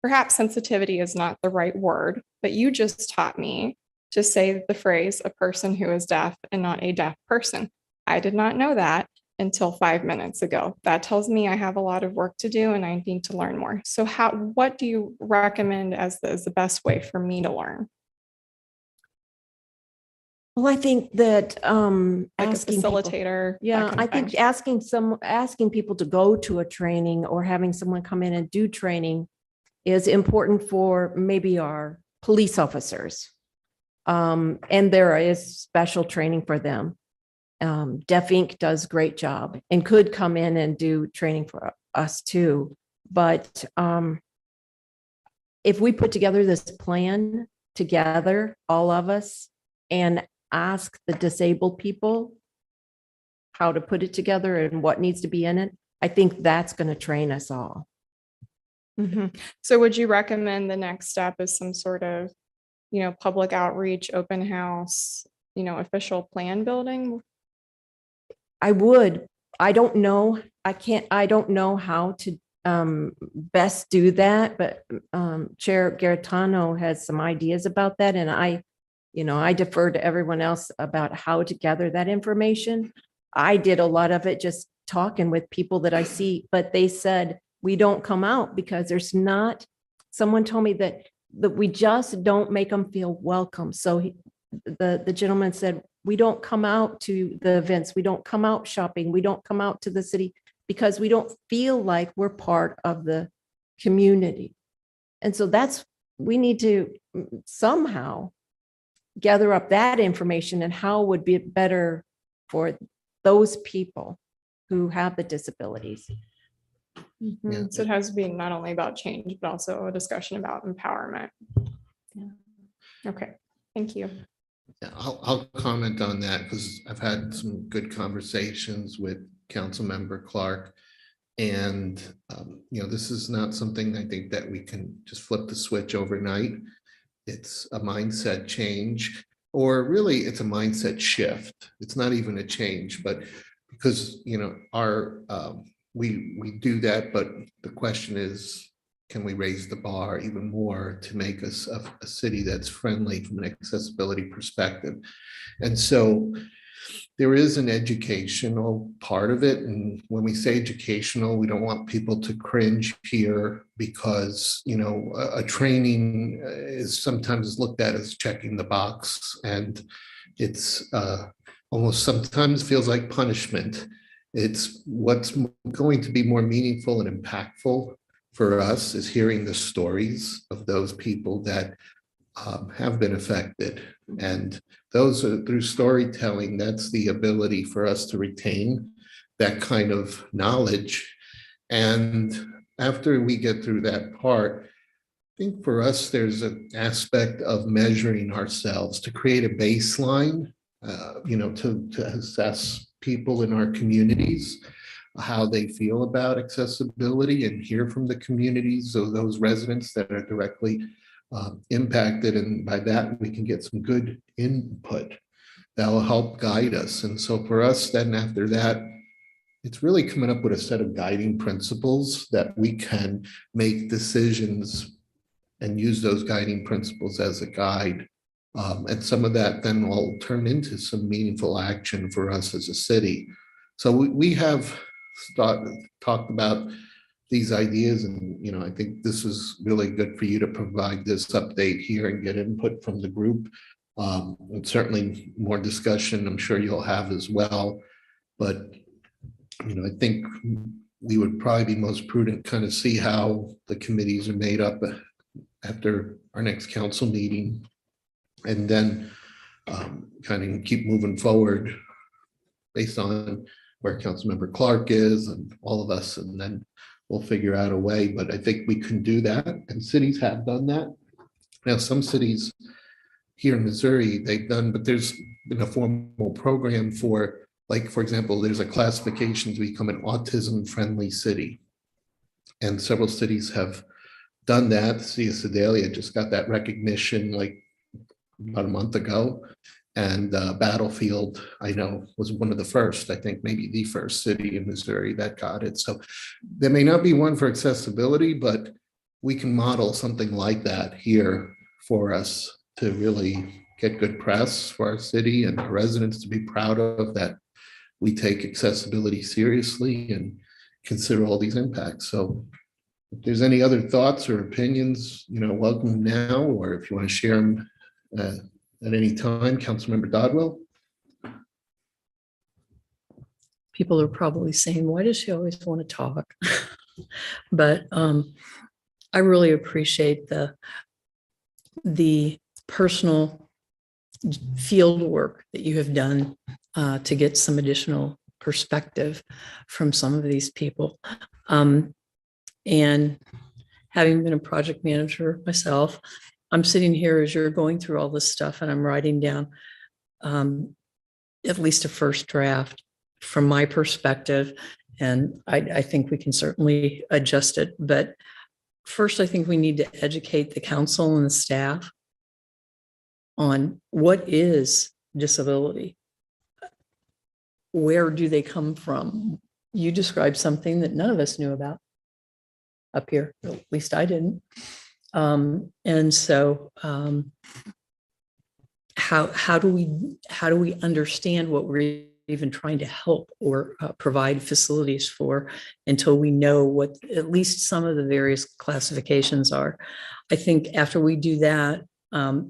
perhaps sensitivity is not the right word, but you just taught me to say the phrase a person who is deaf and not a deaf person. I did not know that until 5 minutes ago. That tells me I have a lot of work to do and I need to learn more. So what do you recommend as the best way for me to learn? Well, I think that Like a asking people- facilitator. that Yeah, kind I of think thing. asking people to go to a training or having someone come in and do training is important for maybe our police officers. And there is special training for them. Deaf Inc. does a great job and could come in and do training for us too. But if we put together this plan together, all of us, and ask the disabled people how to put it together and what needs to be in it, I think that's going to train us all. Mhm. So would you recommend the next step is some sort of, public outreach, open house, official plan building? I would. I don't know. I don't know how to best do that, but Chair Garetano has some ideas about that. And I defer to everyone else about how to gather that information. I did a lot of it just talking with people that I see, but they said, we don't come out because someone told me that we just don't make them feel welcome. So the gentleman said, we don't come out to the events. We don't come out shopping. We don't come out to the city because we don't feel like we're part of the community. And so we need to somehow gather up that information and how would be better for those people who have the disabilities. Yeah. So it has to be not only about change, but also a discussion about empowerment. Yeah. Okay, thank you. Yeah, I'll comment on that because I've had some good conversations with Councilmember Clark. And, this is not something I think that we can just flip the switch overnight. It's a mindset change, or really it's a mindset shift. It's not even a change, but because, we do that, but the question is, can we raise the bar even more to make us a city that's friendly from an accessibility perspective? And so there is an educational part of it. And when we say educational, we don't want people to cringe here because, a training is sometimes looked at as checking the box, and it's almost sometimes feels like punishment. It's what's going to be more meaningful and impactful for us is hearing the stories of those people that have been affected. And those are through storytelling, that's the ability for us to retain that kind of knowledge. And after we get through that part, I think for us, there's an aspect of measuring ourselves to create a baseline, to assess people in our communities. how they feel about accessibility and hear from the communities of those residents that are directly impacted. And by that, we can get some good input that will help guide us. And so for us, then after that, it's really coming up with a set of guiding principles that we can make decisions and use those guiding principles as a guide. And some of that then will turn into some meaningful action for us as a city. So we have talked about these ideas, and I think this is really good for you to provide this update here and get input from the group. And certainly more discussion I'm sure you'll have as well. But I think we would probably be most prudent kind of see how the committees are made up after our next council meeting, and then kind of keep moving forward based on where Councilmember Clark is and all of us, and then we'll figure out a way. But I think we can do that, and cities have done that. Now, some cities here in Missouri, they've done, but there's been a formal program for, like, for example, there's a classification to become an autism-friendly city. And several cities have done that. The city of Sedalia just got that recognition like about a month ago. And Battlefield, I know, was one of the first, I think maybe the first city in Missouri that got it. So there may not be one for accessibility, but we can model something like that here for us to really get good press for our city and our residents to be proud of, that we take accessibility seriously and consider all these impacts. So if there's any other thoughts or opinions, welcome now, or if you want to share them at any time, Councilmember Dodwell. People are probably saying, why does she always want to talk? But I really appreciate the personal field work that you have done to get some additional perspective from some of these people. And having been a project manager myself, I'm sitting here as you're going through all this stuff, and I'm writing down at least a first draft from my perspective. And I think we can certainly adjust it. But first, I think we need to educate the council and the staff on what is disability. Where do they come from? You described something that none of us knew about up here, at least I didn't. And so how do we understand what we're even trying to help or provide facilities for until we know what at least some of the various classifications are? I think after we do that,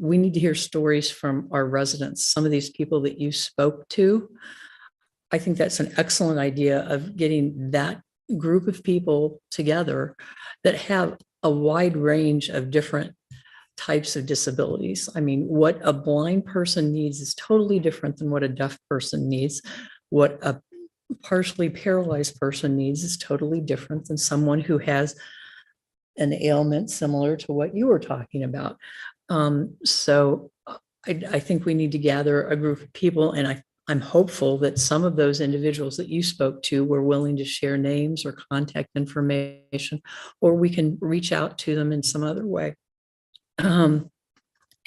we need to hear stories from our residents, some of these people that you spoke to. I think that's an excellent idea of getting that group of people together that have a wide range of different types of disabilities. I mean, what a blind person needs is totally different than what a deaf person needs. What a partially paralyzed person needs is totally different than someone who has an ailment similar to what you were talking about. So I think we need to gather a group of people, and I'm hopeful that some of those individuals that you spoke to were willing to share names or contact information, or we can reach out to them in some other way.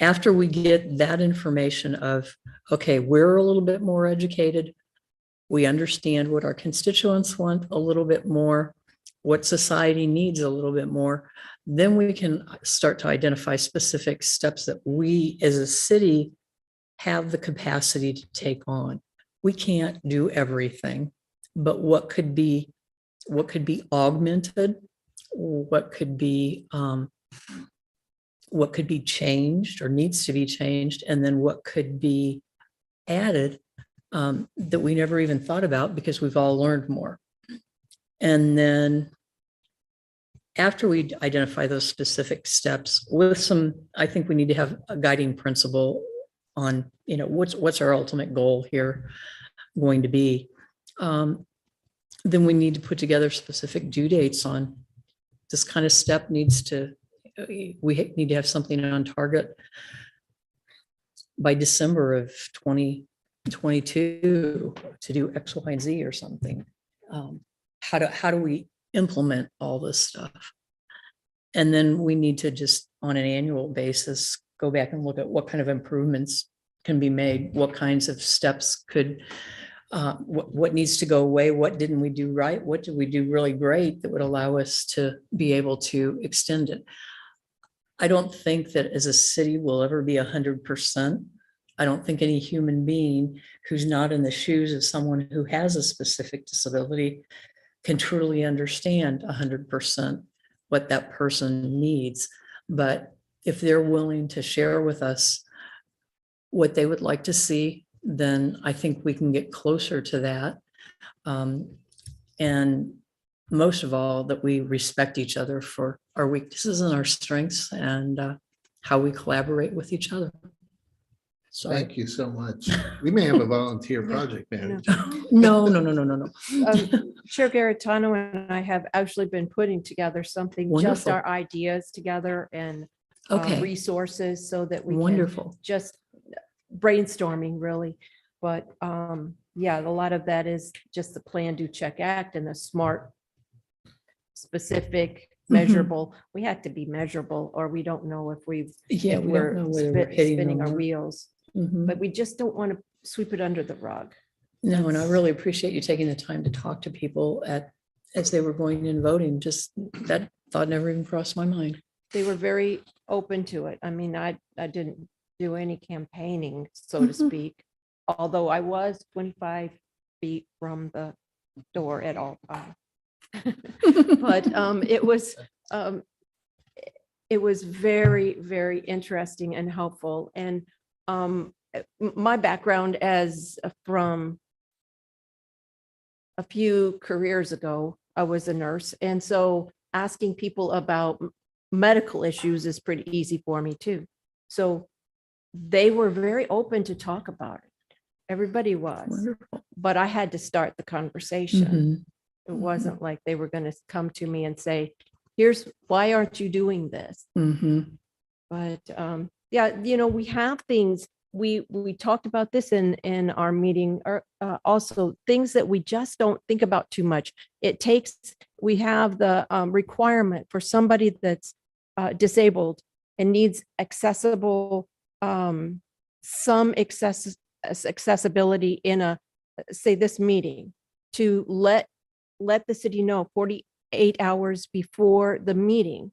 After we get that information of, okay, we're a little bit more educated, we understand what our constituents want a little bit more, what society needs a little bit more, then we can start to identify specific steps that we as a city have the capacity to take on. We can't do everything, but what could be augmented, what could be changed or needs to be changed, and then what could be added that we never even thought about because we've all learned more. And then after we identify those specific steps with some, I think we need to have a guiding principle on, what's our ultimate goal here going to be. Then we need to put together specific due dates on this kind of step we need to have something on target by December of 2022 to do X, Y, and Z or something. how do we implement all this stuff? And then we need to just on an annual basis, go back and look at what kind of improvements can be made, what kinds of steps could, what needs to go away, what didn't we do right, what did we do really great that would allow us to be able to extend it. I don't think that as a city we'll ever be 100%. I don't think any human being who's not in the shoes of someone who has a specific disability can truly understand 100% what that person needs. But if they're willing to share with us what they would like to see, then I think we can get closer to that. And most of all, that we respect each other for our weaknesses and our strengths and how we collaborate with each other. So Thank you so much. We may have a volunteer project manager. no. Chair Garitano and I have actually been putting together something, just Wonderful. our ideas together and Okay, resources so that we can wonderful. just brainstorming really. But yeah, a lot of that is just the plan, do, check, act and the SMART, specific, measurable. We have to be measurable or we don't know if Yeah, we don't know whether we're hitting spinning our them. wheels, Mhm. but we just don't want to sweep it under the rug. No, and I really appreciate you taking the time to talk to people as they were going and voting. Just that thought never even crossed my mind. They were very open to it. I mean, I didn't do any campaigning, so to Mhm. speak, although I was 25 feet from the door at all times. But it was very, very interesting and helpful. And my background as from a few careers ago, I was a nurse. And so asking people about medical issues is pretty easy for me too. So they were very open to talk about it. Everybody was, Wonderful. but I had to start the conversation. Mhm. It wasn't like they were going to come to me and say, here's, why aren't you doing this? Mhm. But yeah, we have things, we talked about this in our meeting, or also things that we just don't think about too much. We have the requirement for somebody that's disabled and needs accessible, some accessibility in say this meeting, to let the city know 48 hours before the meeting.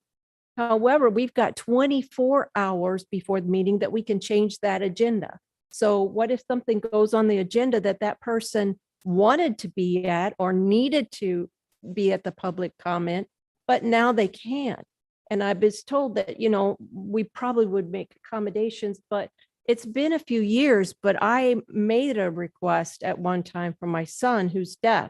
However, we've got 24 hours before the meeting that we can change that agenda. So what if something goes on the agenda that person wanted to be at or needed to be at the public comment, but now they can't? And I was told that, we probably would make accommodations, but it's been a few years, but I made a request at one time for my son who's deaf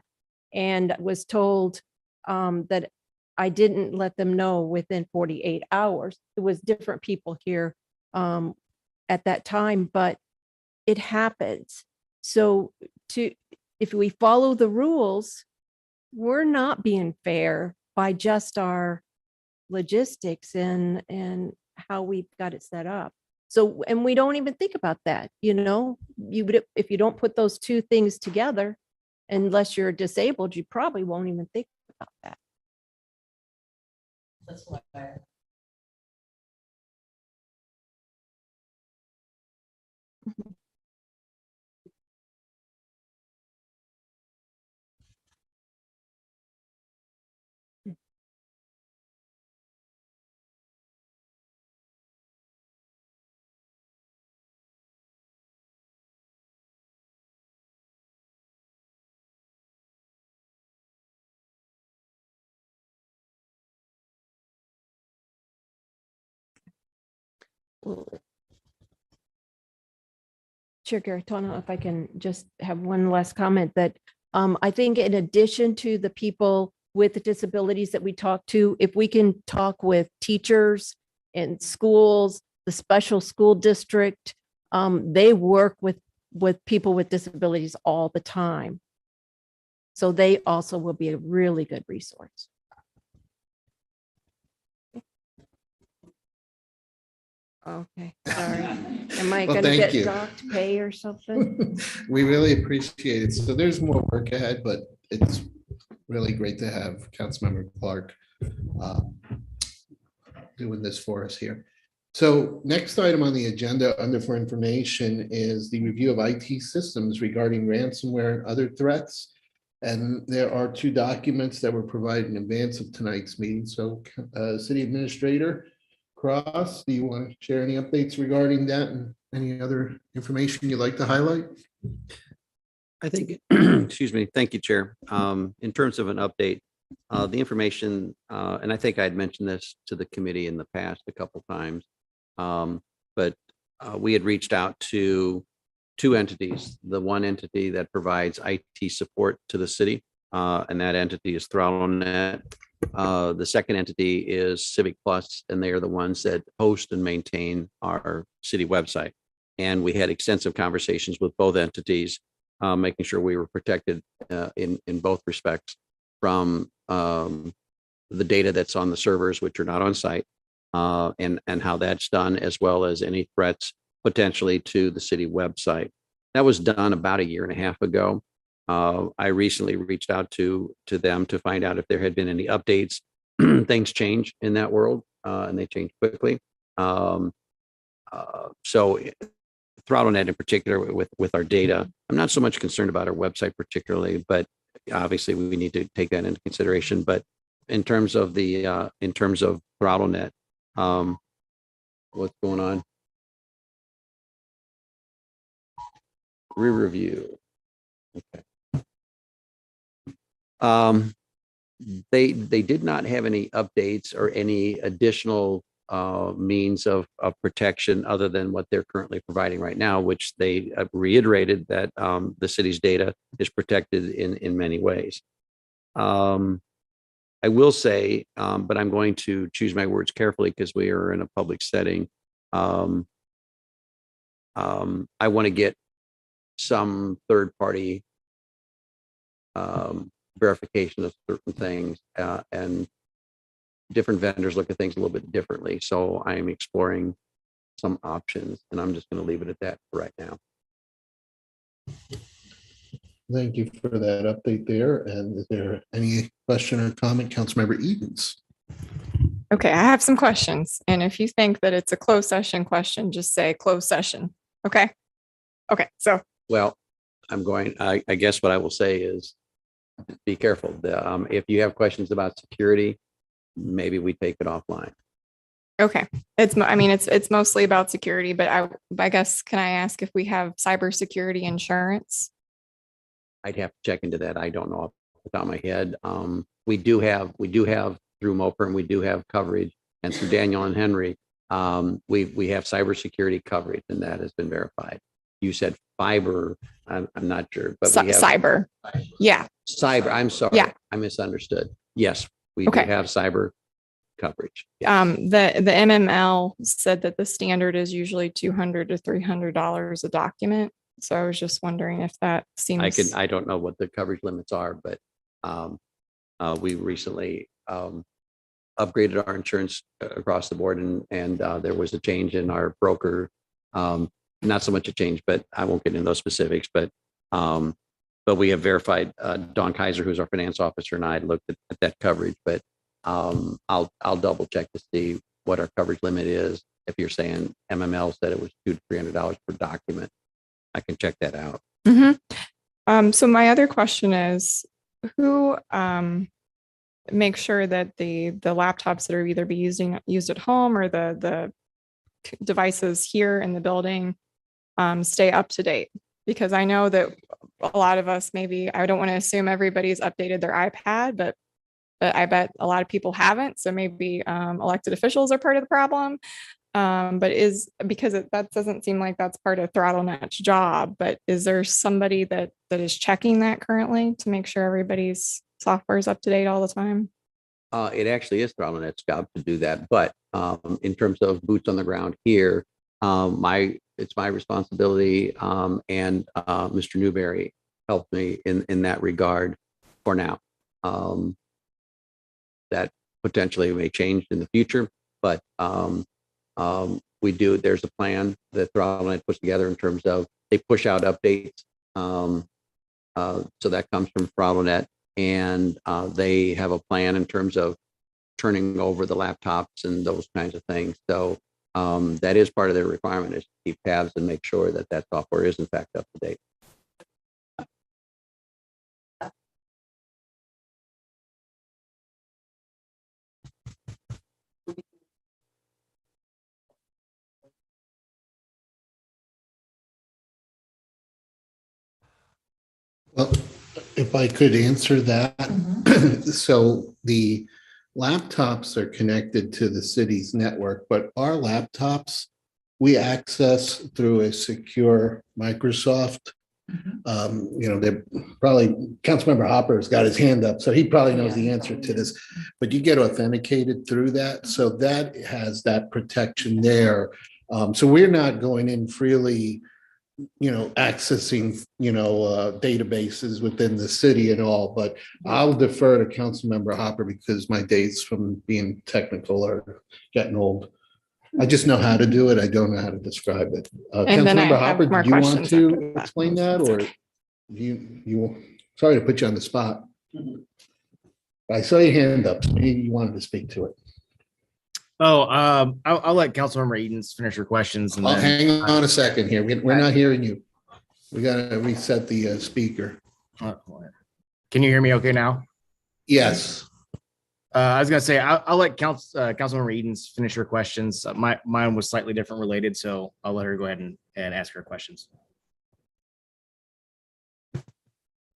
and was told that I didn't let them know within 48 hours. It was different people here at that time, but it happens. So if we follow the rules, we're not being fair by just our logistics and how we've got it set up. So, and we don't even think about that, if you don't put those two things together, unless you're disabled, you probably won't even think about that. That's why. Chair Garitano, if I can just have one last comment that I think in addition to the people with the disabilities that we talk to, if we can talk with teachers and schools, the special school district, they work with people with disabilities all the time. So they also will be a really good resource. Okay, sorry. Am I Well, going to thank get you. docked pay or something? We really appreciate it. So there's more work ahead, but it's really great to have Councilmember Clark uh, doing this for us here. So next item on the agenda under for information is the review of IT systems regarding ransomware and other threats. And there are two documents that were provided in advance of tonight's meeting. So City Administrator Cross, do you want to share any updates regarding that and any other information you'd like to highlight? I think, excuse me, thank you, Chair. In terms of an update, the information, and I think I'd mentioned this to the committee in the past a couple times, but we had reached out to two entities. The one entity that provides IT support to the city, and that entity is ThrottleNet. The second entity is Civic Plus, and they are the ones that host and maintain our city website. And we had extensive conversations with both entities, making sure we were protected in both respects from the data that's on the servers, which are not on site, and how that's done, as well as any threats potentially to the city website. That was done about a year and a half ago. I recently reached out to them to find out if there had been any updates. Things change in that world, and they change quickly. So ThrottleNet in particular with our data, I'm not so much concerned about our website particularly, but obviously we need to take that into consideration. But in terms of the in terms of ThrottleNet, what's going on? Re-review. Okay. They did not have any updates or any additional means of protection other than what they're currently providing right now, which they reiterated that the city's data is protected in many ways. I will say, but I'm going to choose my words carefully because we are in a public setting. I want to get some third-party verification of certain things, and different vendors look at things a little bit differently. So I'm exploring some options, and I'm just going to leave it at that for right now. Thank you for that update there. And is there any question or comment, Councilmember Edens? Okay, I have some questions. And if you think that it's a closed session question, just say closed session. Okay. Okay, so Well, I guess what I will say is be careful. If you have questions about security, maybe we take it offline. okay, it's mostly about security, but I guess, can I ask if we have cybersecurity insurance? I'd have to check into that. I don't know off the top of my head. We do have through MOPR, and we do have coverage, and through Daniel and Henry, we have cybersecurity coverage, and that has been verified. You said fiber. I'm not sure, but we have Cyber. Yeah. cyber. I'm sorry. Yeah. I misunderstood. Yes, we Okay. do have cyber coverage. Yes. The MML said that the standard is usually $200 to $300 a document. So I was just wondering if that seems. I don't know what the coverage limits are, but we recently upgraded our insurance across the board, and there was a change in our broker. Not so much a change, but I won't get into those specifics. But we have verified. Dawn Kaiser, who's our finance officer, and I looked at that coverage. But I'll double check to see what our coverage limit is. If you're saying MML said it was $200 to $300 per document, I can check that out. Mm-hmm. So my other question is, who makes sure that the laptops that are either used at home or the devices here in the building stay up to date? Because I know that a lot of us, maybe, I don't want to assume everybody's updated their iPad, but I bet a lot of people haven't. So maybe elected officials are part of the problem. But that doesn't seem like that's part of ThrottleNet's job. But is there somebody that is checking that currently to make sure everybody's software is up to date all the time? It actually is ThrottleNet's job to do that. But in terms of boots on the ground here, it's my responsibility, and Mr. Newberry helped me in that regard for now. That potentially may change in the future, but there's a plan that ThrottleNet puts together in terms of they push out updates. So that comes from ThrottleNet. And they have a plan in terms of turning over the laptops and those kinds of things. So that is part of their requirement, is to keep tabs and make sure that that software is in fact up to date. Well, if I could answer that. So the laptops are connected to the city's network, but our laptops, we access through a secure Microsoft. They're probably, Councilmember Hopper's got his hand up, so he probably knows the answer to this, but you get authenticated through that. So that has that protection there. So we're not going in freely, accessing, databases within the city and all, but I'll defer to Councilmember Hopper because my days from being technical are getting old. I just know how to do it. I don't know how to describe it. And then I Councilmember have Hopper, more do you want questions to after that. explain that, or you, sorry to put you on the spot. I saw your hand up, so maybe you wanted to speak to it. I'll let Councilmember Edens finish her questions. And Oh, then, hang on a second here. We're not hearing you. We gotta reset the speaker. can you hear me okay now? Yes. I was gonna say I'll let Councilmember Edens finish her questions. Mine was slightly different related, so I'll let her go ahead and ask her questions.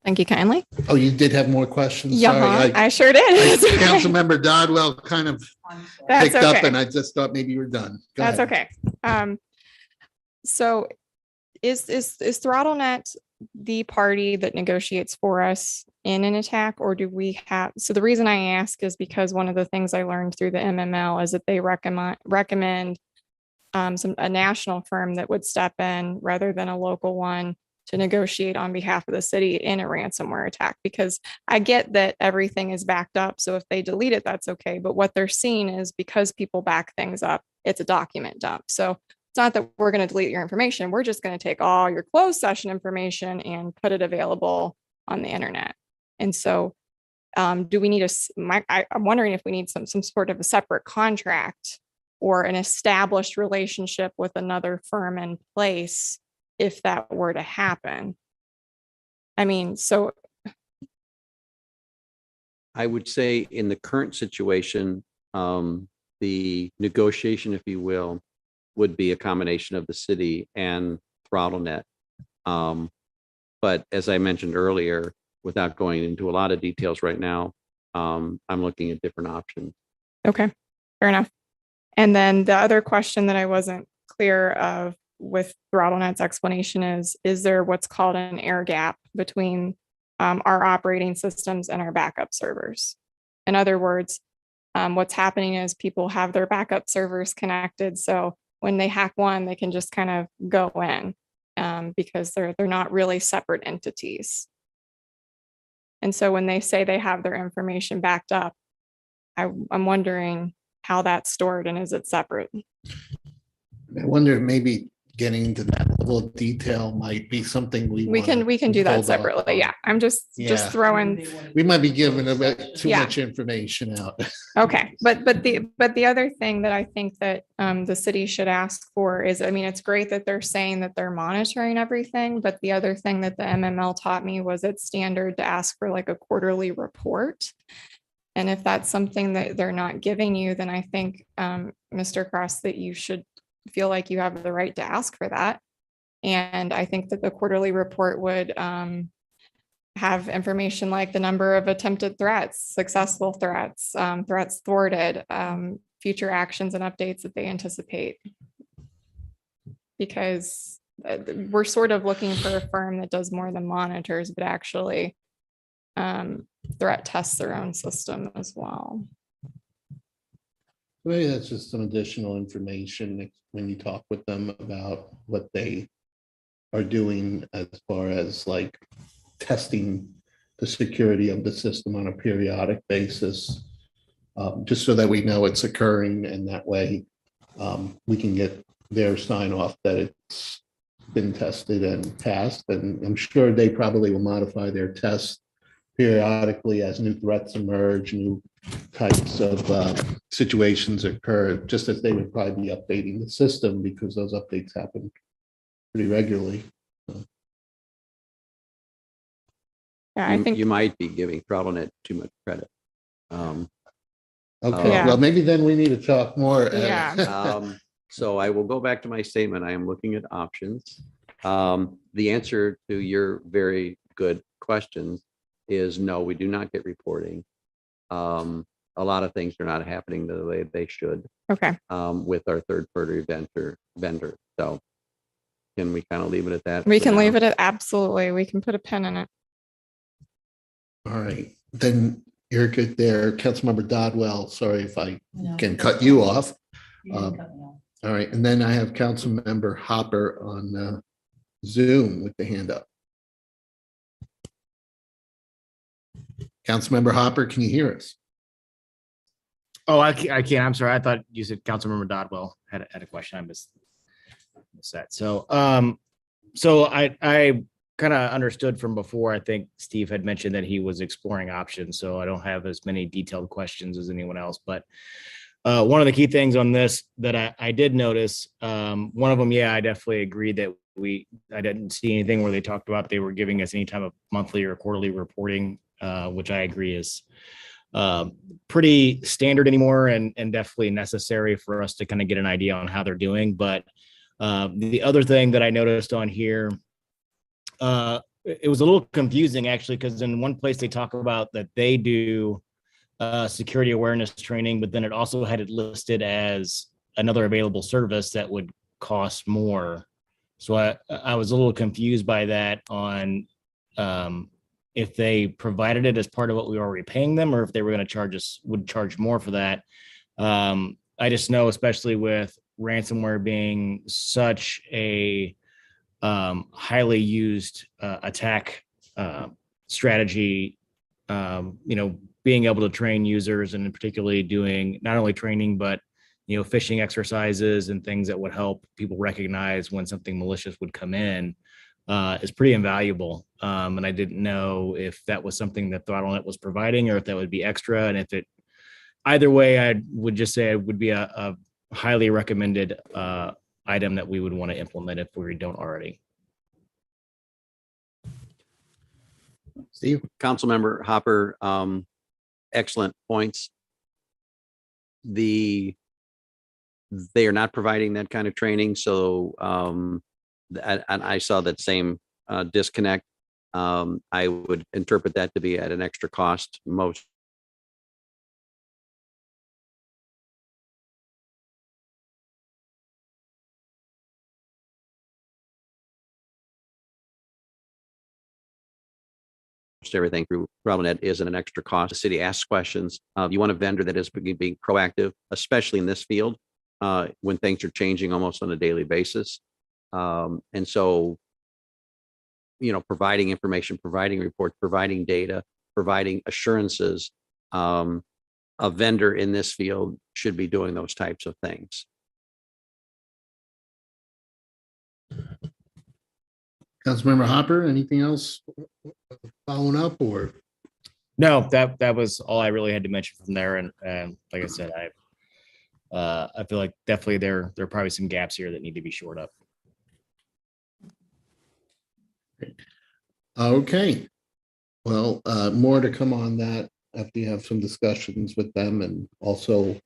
Thank you kindly. Oh, you did have more questions? Yeah, Sorry, I sure did. That's okay. Councilmember Dodwell kind of That's picked up okay. and I just thought maybe you were done. Go That's ahead. okay. So is ThrottleNet the party that negotiates for us in an attack, or do we have, so the reason I ask is because one of the things I learned through the MML is that they recommend a national firm that would step in rather than a local one to negotiate on behalf of the city in a ransomware attack, because I get that everything is backed up. So if they delete it, that's okay. But what they're seeing is because people back things up, it's a document dump. So it's not that we're going to delete your information. We're just going to take all your closed session information and put it available on the internet. And so do we need I'm wondering if we need some sort of a separate contract or an established relationship with another firm in place if that were to happen. I mean, so I would say in the current situation, the negotiation, if you will, would be a combination of the city and ThrottleNet. But as I mentioned earlier, without going into a lot of details right now, I'm looking at different options. okay, fair enough. And then the other question that I wasn't clear of with ThrottleNet's explanation is there what's called an air gap between our operating systems and our backup servers? In other words, what's happening is people have their backup servers connected. So when they hack one, they can just kind of go in because they're not really separate entities. And so when they say they have their information backed up, I'm wondering how that's stored and is it separate? I wonder if maybe getting into that level of detail might be something we can do that hold off separately. on. Yeah, I'm just Yeah. throwing. We might be giving a bit too Yeah. much information out. Okay, but the other thing that I think that the city should ask for is, I mean, it's great that they're saying that they're monitoring everything, but the other thing that the MML taught me was it's standard to ask for like a quarterly report. And if that's something that they're not giving you, then I think, Mr. Cross, that you should feel like you have the right to ask for that. And I think that the quarterly report would have information like the number of attempted threats, successful threats, threats thwarted, future actions and updates that they anticipate. Because we're sort of looking for a firm that does more than monitors, but actually threat tests their own system as well. Maybe that's just some additional information when you talk with them about what they are doing as far as like testing the security of the system on a periodic basis, just so that we know it's occurring, and that way we can get their sign off that it's been tested and passed. And I'm sure they probably will modify their tests periodically as new threats emerge, new types of situations occur, just as they would probably be updating the system because those updates happen pretty regularly. Yeah, I You think, you might be giving Provident too much credit. Okay, Yeah. well, maybe then we need to talk more. Yeah. So I will go back to my statement. I am looking at options. The answer to your very good questions is no, we do not get reporting. A lot of things are not happening the way they should okay, with our third-party vendor. So can we kind of leave it at that? we for can now? leave it at, absolutely, we can put a pin in it. All right, then you're good there. Councilmember Dodwell, sorry if I can cut you off. All right, and then I have Councilmember Hopper on Zoom with the hand up. Councilmember Hopper, can you hear us? Oh, I can't. I'm sorry. I thought you said Councilmember Dodwell had a question. I missed that. So, I kind of understood from before. I think Steve had mentioned that he was exploring options. So I don't have as many detailed questions as anyone else. But one of the key things on this that I did notice, one of them, yeah, I definitely agree that I didn't see anything where they talked about they were giving us any type of monthly or quarterly reporting, which I agree is pretty standard anymore and definitely necessary for us to kind of get an idea on how they're doing. But the other thing that I noticed on here, it was a little confusing actually, because in one place they talk about that they do security awareness training, but then it also had it listed as another available service that would cost more. So I was a little confused by that on if they provided it as part of what we were already paying them, or if they were going to would charge more for that. I just know, especially with ransomware being such a highly used attack strategy, being able to train users and particularly doing not only training, but phishing exercises and things that would help people recognize when something malicious would come in is pretty invaluable. And I didn't know if that was something that ThrottleNet was providing or if that would be extra. And if it, either way, I would just say it would be a highly recommended item that we would want to implement if we don't already. Steve? Councilmember Hopper, excellent points. They are not providing that kind of training, so and I saw that same disconnect. I would interpret that to be at an extra cost. Most everything through Provident is at an extra cost. The city asks questions. You want a vendor that is being proactive, especially in this field, when things are changing almost on a daily basis. And so, providing information, providing reports, providing data, providing assurances, a vendor in this field should be doing those types of things. Councilmember Hopper, anything else following up or? No, that was all I really had to mention from there. And like I said, I feel like definitely there are probably some gaps here that need to be shored up. Okay. Well, more to come on that after you have some discussions with them and also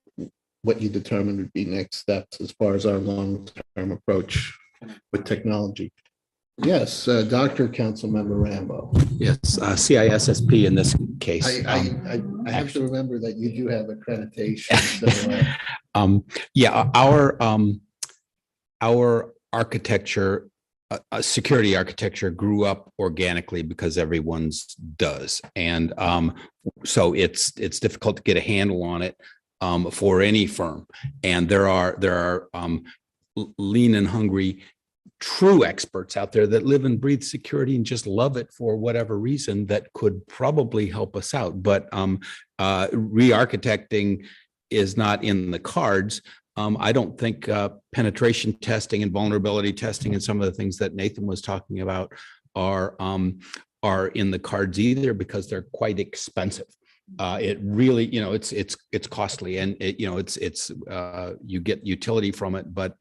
what you determine would be next steps as far as our long-term approach with technology. Yes, Dr. Councilmember Rambo. Yes, CISSP in this case. I have to remember that you do have accreditation. So, Yeah, our architecture, security architecture grew up organically because everyone's does. And so it's difficult to get a handle on it for any firm. And there are lean and hungry true experts out there that live and breathe security and just love it for whatever reason that could probably help us out. But re-architecting is not in the cards. I don't think penetration testing and vulnerability testing and some of the things that Nathan was talking about are are in the cards either because they're quite expensive. It really, it's costly, and you get utility from it. But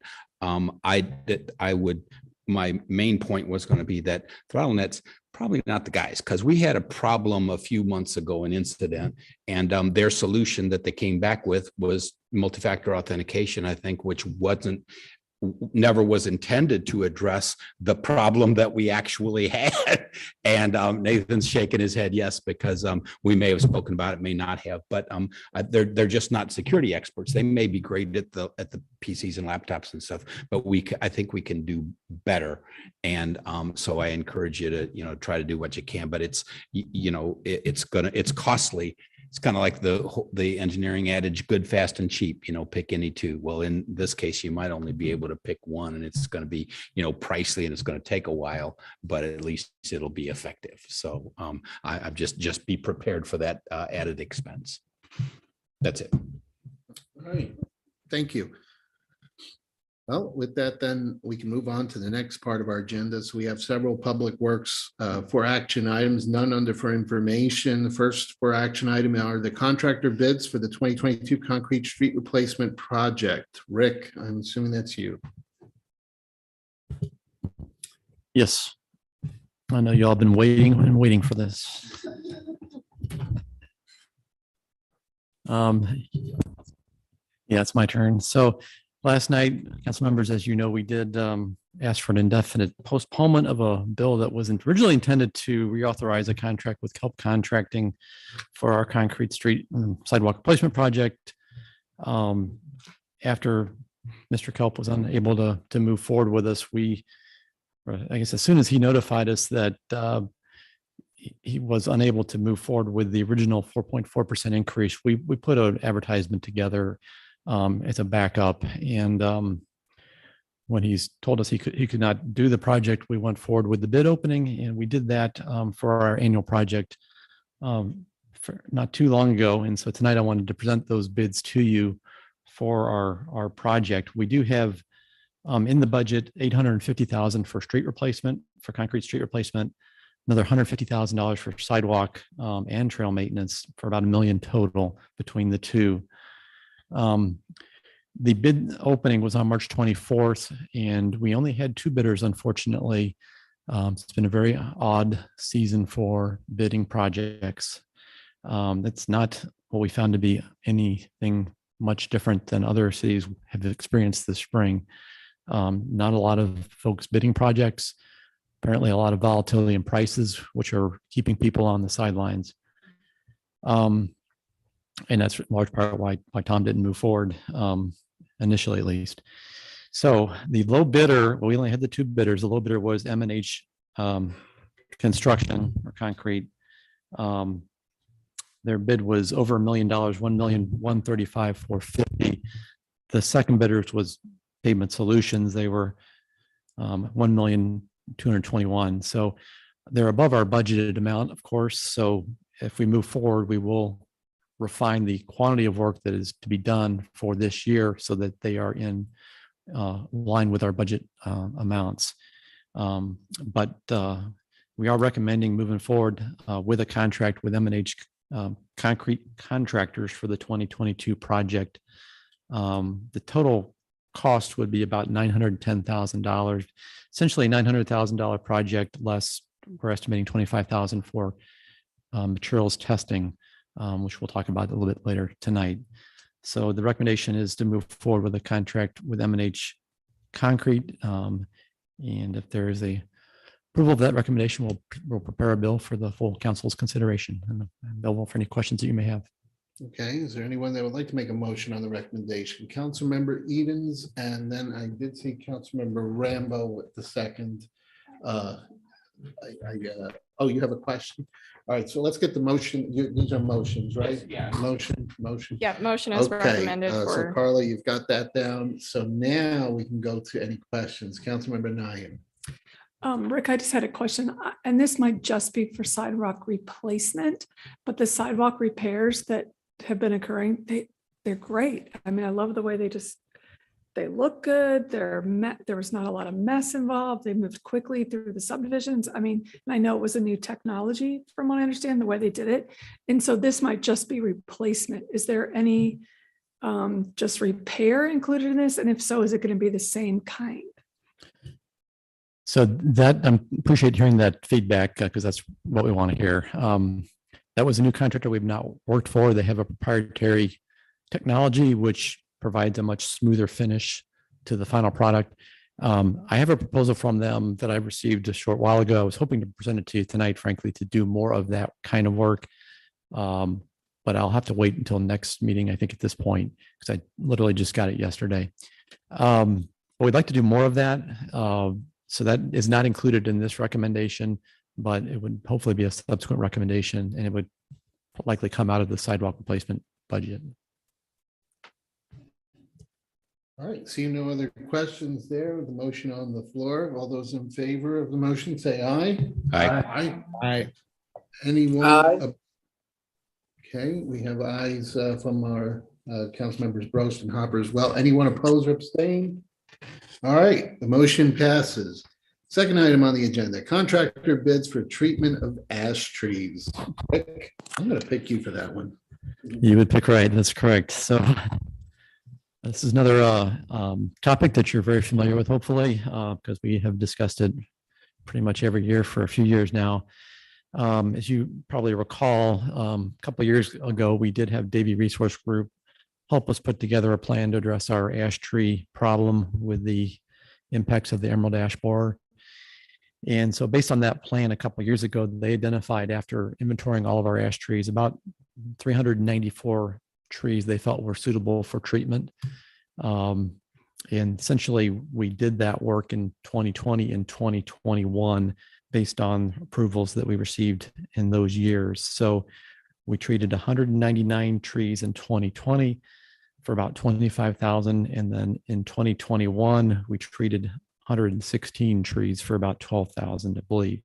my main point was going to be that throttle nets probably not the guys, because we had a problem a few months ago, an incident, and their solution that they came back with was multi-factor authentication, I think, which never was intended to address the problem that we actually had. And Nathan's shaking his head yes, because we may have spoken about it, may not have, but they're just not security experts. They may be great at the PCs and laptops and stuff, but I think we can do better. And so I encourage you to try to do what you can, but it's costly. It's kind of like the engineering adage, good, fast, and cheap, pick any two. Well, in this case, you might only be able to pick one, and it's going to be, pricey, and it's going to take a while, but at least it'll be effective. So I just be prepared for that added expense. That's it. All right, thank you. Well, with that, then we can move on to the next part of our agenda. So we have several public works for action items, none under for information. The first for action item are the contractor bids for the 2022 concrete street replacement project. Rick, I'm assuming that's you. Yes. I know y'all been waiting for this. Yeah, it's my turn. So last night, council members, as you know, we did ask for an indefinite postponement of a bill that was originally intended to reauthorize a contract with Kelp Contracting for our concrete street and sidewalk replacement project. After Mr. Kelp was unable to move forward with us, I guess as soon as he notified us that he was unable to move forward with the original 4.4% increase, we put an advertisement together as a backup. And when he's told us he could not do the project, we went forward with the bid opening, and we did that for our annual project for not too long ago. And so tonight I wanted to present those bids to you for our project. We do have in the budget $850,000 for street replacement, for concrete street replacement, another $150,000 for sidewalk and trail maintenance, for about $1 million total between the two. The bid opening was on March 24th, and we only had 2 bidders, unfortunately. It's been a very odd season for bidding projects. That's not what we found to be anything much different than other cities have experienced this spring. Not a lot of folks bidding projects, apparently a lot of volatility in prices, which are keeping people on the sidelines. And that's in large part why Tom didn't move forward, initially at least. So the low bidder, we only had the 2 bidders. The low bidder was M&H Construction or Concrete. Their bid was over $1 million, $1,135,450. The second bidders was Pavement Solutions. They were $1,221,000. So they're above our budgeted amount, of course. So if we move forward, we will refine the quantity of work that is to be done for this year so that they are in line with our budget amounts. But we are recommending moving forward with a contract with M&H Concrete Contractors for the 2022 project. The total cost would be about $910,000, essentially a $900,000 project, less we're estimating $25,000 for materials testing, which we'll talk about a little bit later tonight. So the recommendation is to move forward with a contract with M&H Concrete. And if there is a approval of that recommendation, we'll prepare a bill for the full council's consideration and available for any questions that you may have. Okay, is there anyone that would like to make a motion on the recommendation? Councilmember Edens, and then I did see Councilmember Rambo with the second. Oh, you have a question? All right, so let's get the motion. These are motions, right? Yeah. Motion. Yeah, motion is Okay, recommended so for. Carla, you've got that down. So now we can go to any questions. Councilmember Nyan. Rick, I just had a question, and this might just be for sidewalk replacement, but the sidewalk repairs that have been occurring, they're great. I mean, I love the way they just they look good. There was not a lot of mess involved. They moved quickly through the subdivisions. I mean, and I know it was a new technology from what I understand, the way they did it. And so this might just be replacement. Is there any just repair included in this? And if so, is it going to be the same kind? So that, I appreciate hearing that feedback because that's what we want to hear. That was a new contractor we've not worked for. They have a proprietary technology which provides a much smoother finish to the final product. I have a proposal from them that I received a short while ago. I was hoping to present it to you tonight, frankly, to do more of that kind of work. But I'll have to wait until next meeting, I think, at this point, because I literally just got it yesterday. But we'd like to do more of that. So that is not included in this recommendation, but it would hopefully be a subsequent recommendation, and it would likely come out of the sidewalk replacement budget. All right, seeing no other questions there, with the motion on the floor, all those in favor of the motion, say aye. Aye. Aye. Anyone? Okay, we have ayes from our council members Brost and Hopper as well. Anyone opposed or abstain? All right, the motion passes. Second item on the agenda, contractor bids for treatment of ash trees. Rick, I'm going to pick you for that one. You would pick right. That's correct. So this is another topic that you're very familiar with, hopefully, because we have discussed it pretty much every year for a few years now. As you probably recall, a couple of years ago, we did have Davie Resource Group help us put together a plan to address our ash tree problem with the impacts of the emerald ash borer. And so based on that plan a couple of years ago, they identified, after inventorying all of our ash trees, about 394 trees they felt were suitable for treatment. And essentially, we did that work in 2020 and 2021 based on approvals that we received in those years. So we treated 199 trees in 2020 for about 25,000. And then in 2021, we treated 116 trees for about 12,000, I believe.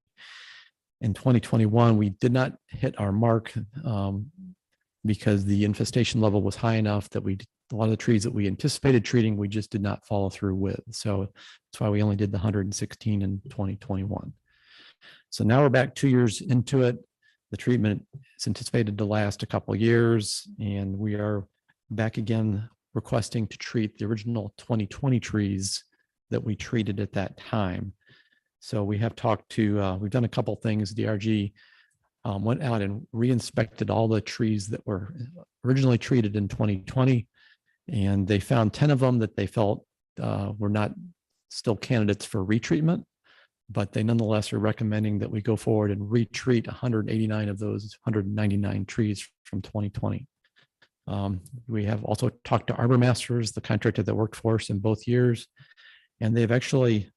In 2021, we did not hit our mark because the infestation level was high enough that a lot of the trees that we anticipated treating, we just did not follow through with. So that's why we only did the 116 in 2021. So now we're back 2 years into it. The treatment is anticipated to last a couple of years, and we are back again requesting to treat the original 2020 trees that we treated at that time. So we have talked to, we've done a couple of things. DRG went out and re-inspected all the trees that were originally treated in 2020, and they found 10 of them that they felt were not still candidates for retreatment, but they nonetheless are recommending that we go forward and retreat 189 of those 199 trees from 2020. We have also talked to Arbor Masters, the contractor that worked for us in both years, and they've actually,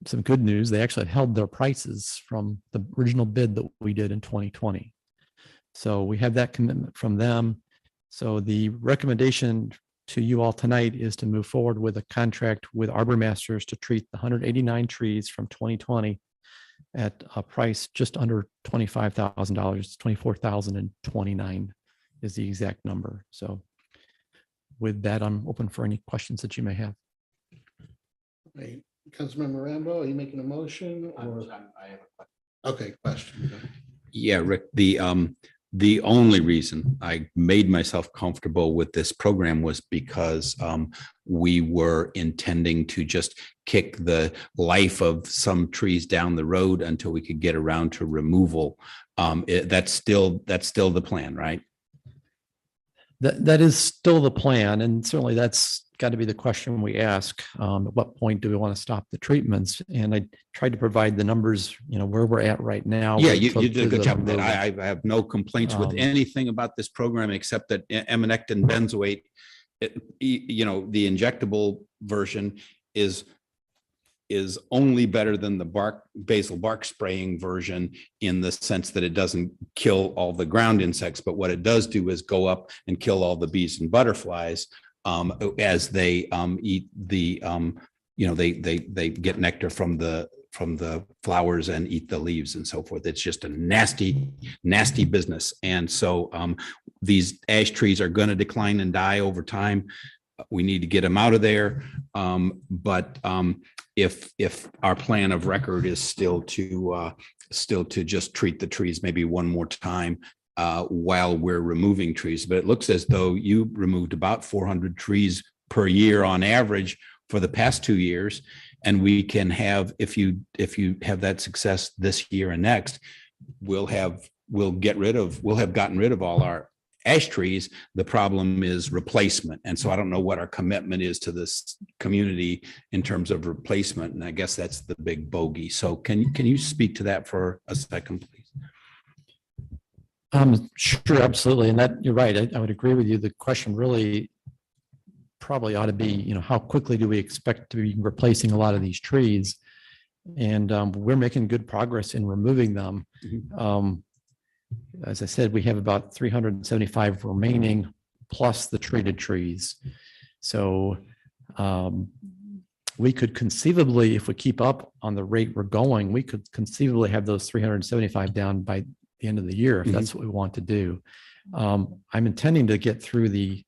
some good news, they actually held their prices from the original bid that we did in 2020. So we have that commitment from them. So the recommendation to you all tonight is to move forward with a contract with Arbor Masters to treat the 189 trees from 2020 at a price just under $25,000. $24,029 is the exact number. So with that, I'm open for any questions that you may have. Right. Councilmember Rambo, are you making a motion or? Okay, question. Yeah, Rick, the only reason I made myself comfortable with this program was because we were intending to just kick the life of some trees down the road until we could get around to removal. That's still the plan, right? That is still the plan, and certainly that's got to be the question we ask. At what point do we want to stop the treatments? And I tried to provide the numbers, where we're at right now. Yeah, you did a good job with that. I have no complaints with anything about this program except that emamectin benzoate, the injectable version is only better than the basil bark spraying version in the sense that it doesn't kill all the ground insects, but what it does do is go up and kill all the bees and butterflies as they eat the they get nectar from the flowers and eat the leaves and so forth. It's just a nasty business. And so these ash trees are going to decline and die over time. we need to get them out of there. But if our plan of record is still to just treat the trees maybe one more time while we're removing trees, but it looks as though you removed about 400 trees per year on average for the past 2 years. And we can have, if you have that success this year and next, we'll have gotten rid of all our ash trees. The problem is replacement. And so I don't know what our commitment is to this community in terms of replacement. And I guess that's the big bogey. So can you speak to that for a second, please? Sure, absolutely. And that, you're right. I would agree with you. The question really probably ought to be, how quickly do we expect to be replacing a lot of these trees? And we're making good progress in removing them. As I said, we have about 375 remaining plus the treated trees. So we could conceivably, if we keep up on the rate we're going, we could conceivably have those 375 down by the end of the year, if that's what we want to do. I'm intending to get through the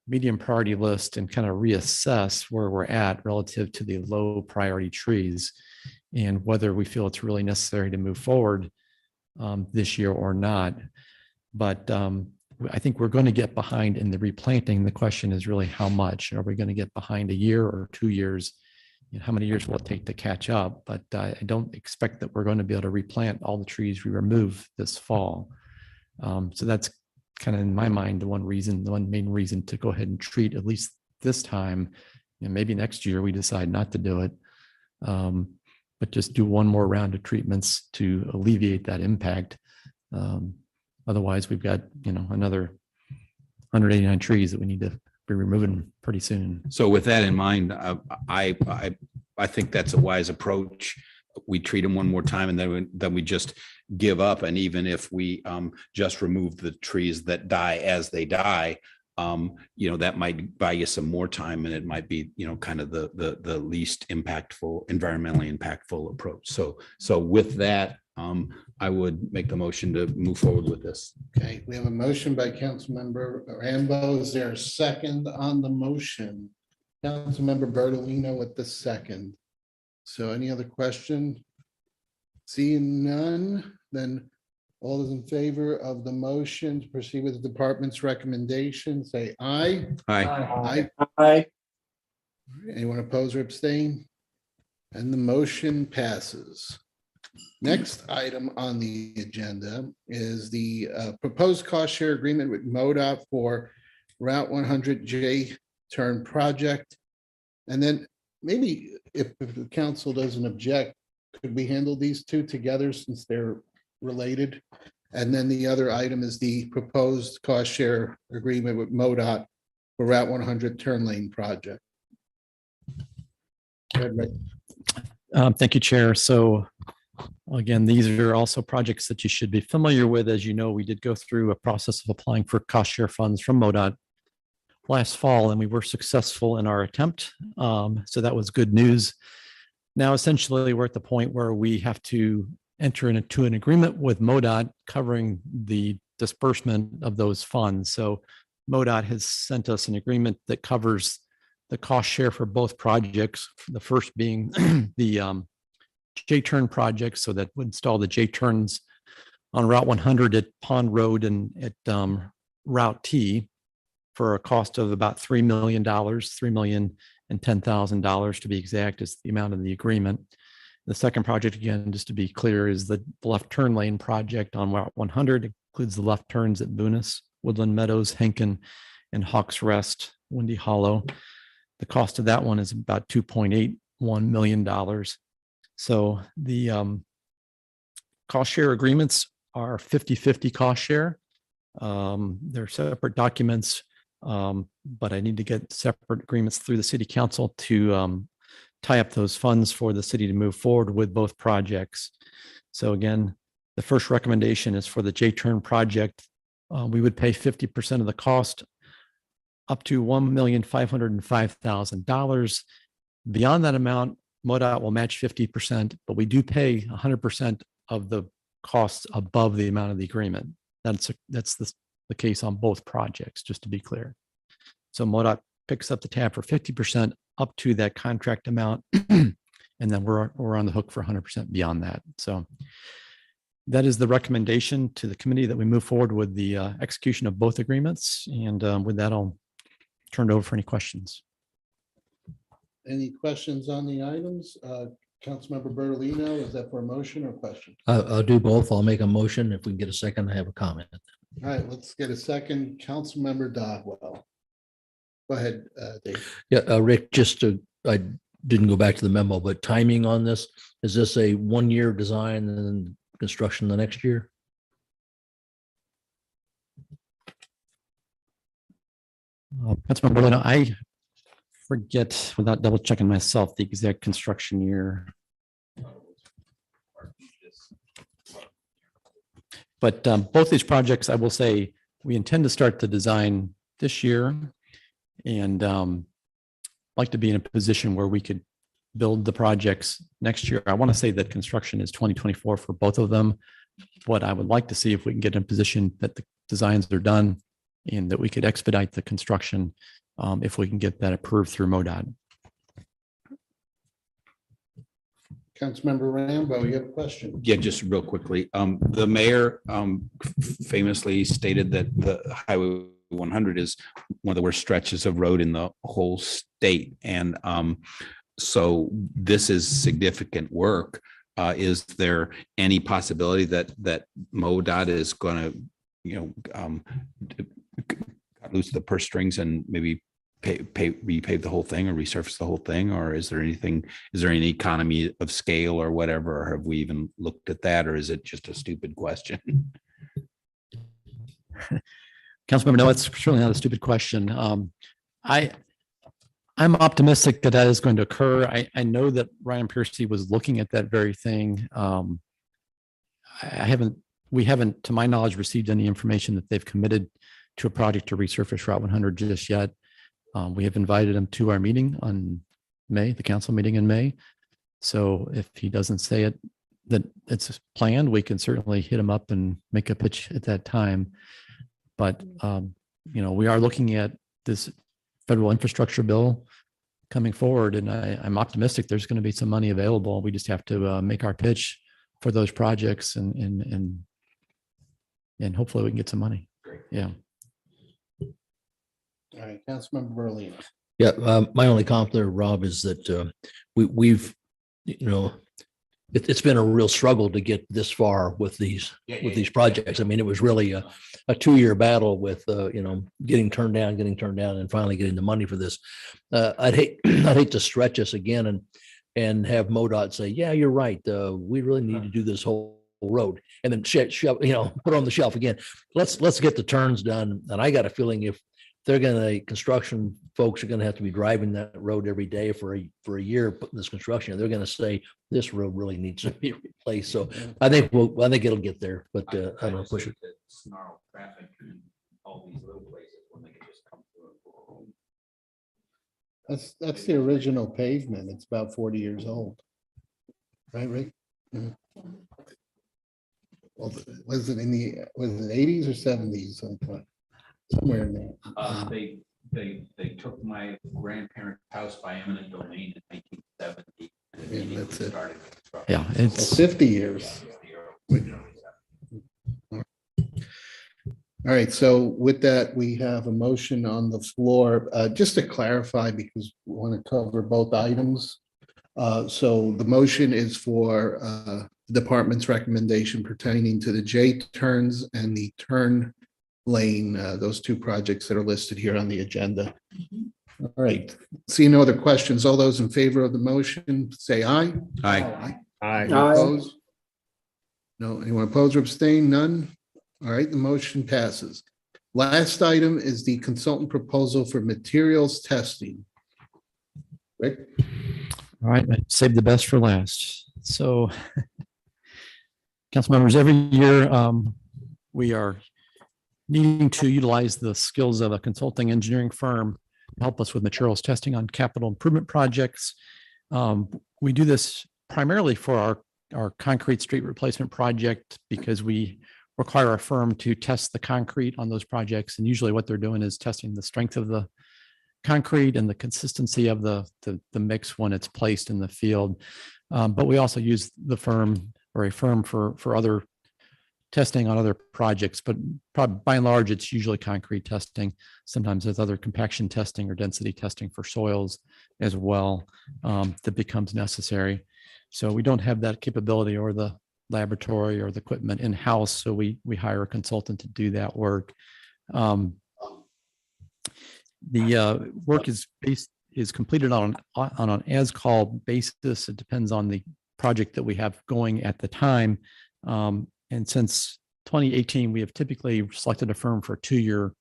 medium priority list and kind of reassess where we're at relative to the low priority trees and whether we feel it's really necessary to move forward this year or not. But I think we're going to get behind in the replanting. The question is really how much. Are we going to get behind a year or 2 years? How many years will it take to catch up? But I don't expect that we're going to be able to replant all the trees we remove this fall. So that's kind of in my mind the one main reason to go ahead and treat at least this time. And maybe next year we decide not to do it, but just do one more round of treatments to alleviate that impact. Otherwise, we've got another 189 trees that we need to be removing pretty soon. So with that in mind, I think that's a wise approach. We treat them one more time and then we just give up. And even if we just remove the trees that die as they die, that might buy you some more time, and it might be, kind of the least impactful, environmentally impactful approach. So with that, I would make the motion to move forward with this. Okay, we have a motion by Councilmember Rambo. Is there a second on the motion? Councilmember Bertolino with the second. So any other question? Seeing none, then all those in favor of the motion to proceed with the department's recommendation, say aye. Aye. Aye. Anyone oppose or abstain? And the motion passes. Next item on the agenda is the proposed cost share agreement with MoDOT for Route 100 J-turn project. And then maybe if the council doesn't object, could we handle these two together since they're related? And then the other item is the proposed cost share agreement with MoDOT for Route 100 turn lane project. Go ahead, Ray. Thank you, Chair. So again, these are also projects that you should be familiar with. As you know, we did go through a process of applying for cost share funds from MoDOT last fall, and we were successful in our attempt. So that was good news. Now, essentially, we're at the point where we have to enter into an agreement with MoDOT covering the disbursement of those funds. So MoDOT has sent us an agreement that covers the cost share for both projects. The first being the J-turn project, so that would install the J-turns on Route 100 at Pond Road and at Route T for a cost of about $3 million, $3,010,000 to be exact, is the amount of the agreement. The second project, again, just to be clear, is the left turn lane project on Route 100. It includes the left turns at Booness, Woodland Meadows, Henkin, and Hawks Rest, Windy Hollow. The cost of that one is about $2.81 million. So the cost share agreements are 50-50 cost share. They're separate documents, but I need to get separate agreements through the city council to tie up those funds for the city to move forward with both projects. So again, the first recommendation is for the J-turn project. We would pay 50% of the cost up to $1,505,000. Beyond that amount, MoDOT will match 50%, but we do pay 100% of the costs above the amount of the agreement. That's the case on both projects, just to be clear. So MoDOT picks up the tab for 50% up to that contract amount. And then we're on the hook for 100% beyond that. So that is the recommendation to the committee that we move forward with the execution of both agreements. And with that, I'll turn it over for any questions. Any questions on the items? Councilmember Bertolino, is that for a motion or question? I'll do both. I'll make a motion. If we can get a second, I have a comment. All right, let's get a second. Councilmember Dodwell. Go ahead, Dave. Yeah, Rick, I didn't go back to the memo, but timing on this, is this a 1-year design and then construction the next year? Councilmember Berlino, I forget without double checking myself the exact construction year. But both these projects, I will say, we intend to start the design this year and like to be in a position where we could build the projects next year. I want to say that construction is 2024 for both of them. But I would like to see if we can get in a position that the designs are done and that we could expedite the construction if we can get that approved through MoDOT. Councilmember Rambo, you have a question? Yeah, just real quickly. The mayor famously stated that the Highway 100 is one of the worst stretches of road in the whole state. And so this is significant work. Is there any possibility that MoDOT is going to, loose the purse strings and maybe repave the whole thing or resurface the whole thing? Or is there any economy of scale or whatever? Or have we even looked at that? Or is it just a stupid question? Councilmember, no, it's certainly not a stupid question. I'm optimistic that that is going to occur. I know that Ryan Piercy was looking at that very thing. We haven't, to my knowledge, received any information that they've committed to a project to resurface Route 100 just yet. We have invited him to our meeting on May, the council meeting in May. So if he doesn't say it, that it's planned, we can certainly hit him up and make a pitch at that time. But, we are looking at this federal infrastructure bill coming forward, and I'm optimistic there's going to be some money available. We just have to make our pitch for those projects and hopefully we can get some money. Yeah. All right, Councilmember Berlino. Yeah, my only comment there, Rob, is that we've it's been a real struggle to get this far with these projects. I mean, it was really a 2-year battle with getting turned down, and finally getting the money for this. I'd hate to stretch us again and have MoDOT say, yeah, you're right. We really need to do this whole road, and then put it on the shelf again. Let's get the turns done. And I got a feeling if construction folks are going to have to be driving that road every day for a year putting this construction, they're going to say this road really needs to be replaced. So I think it'll get there, but I don't know, push it. Snarl traffic in all these little places when they can just come through. That's the original pavement. It's about 40 years old. Right, Rick? Mhm. Well, was it 80s or 70s? Somewhere in there. They took my grandparents' house by eminent domain in 1970. Yeah, that's it. Yeah, it's 50 years. All right, so with that, we have a motion on the floor. Just to clarify, because we want to cover both items. So the motion is for the department's recommendation pertaining to the J turns and the turn lane, those two projects that are listed here on the agenda. All right, see no other questions. All those in favor of the motion, say aye. Aye. Anyone opposed? No, anyone opposed or abstain? None? All right, the motion passes. Last item is the consultant proposal for materials testing. Rick? all right. I saved the best for last. So council members, every year we are needing to utilize the skills of a consulting engineering firm to help us with materials testing on capital improvement projects. We do this primarily for our concrete street replacement project because we require our firm to test the concrete on those projects. And usually what they're doing is testing the strength of the concrete and the consistency of the mix when it's placed in the field. But we also use the firm or a firm for other testing on other projects, but by and large, it's usually concrete testing. Sometimes there's other compaction testing or density testing for soils as well that becomes necessary. So we don't have that capability or the laboratory or the equipment in-house, so we hire a consultant to do that work. The work is completed on an as-called basis. It depends on the project that we have going at the time. And since 2018, we have typically selected a firm for a 2-year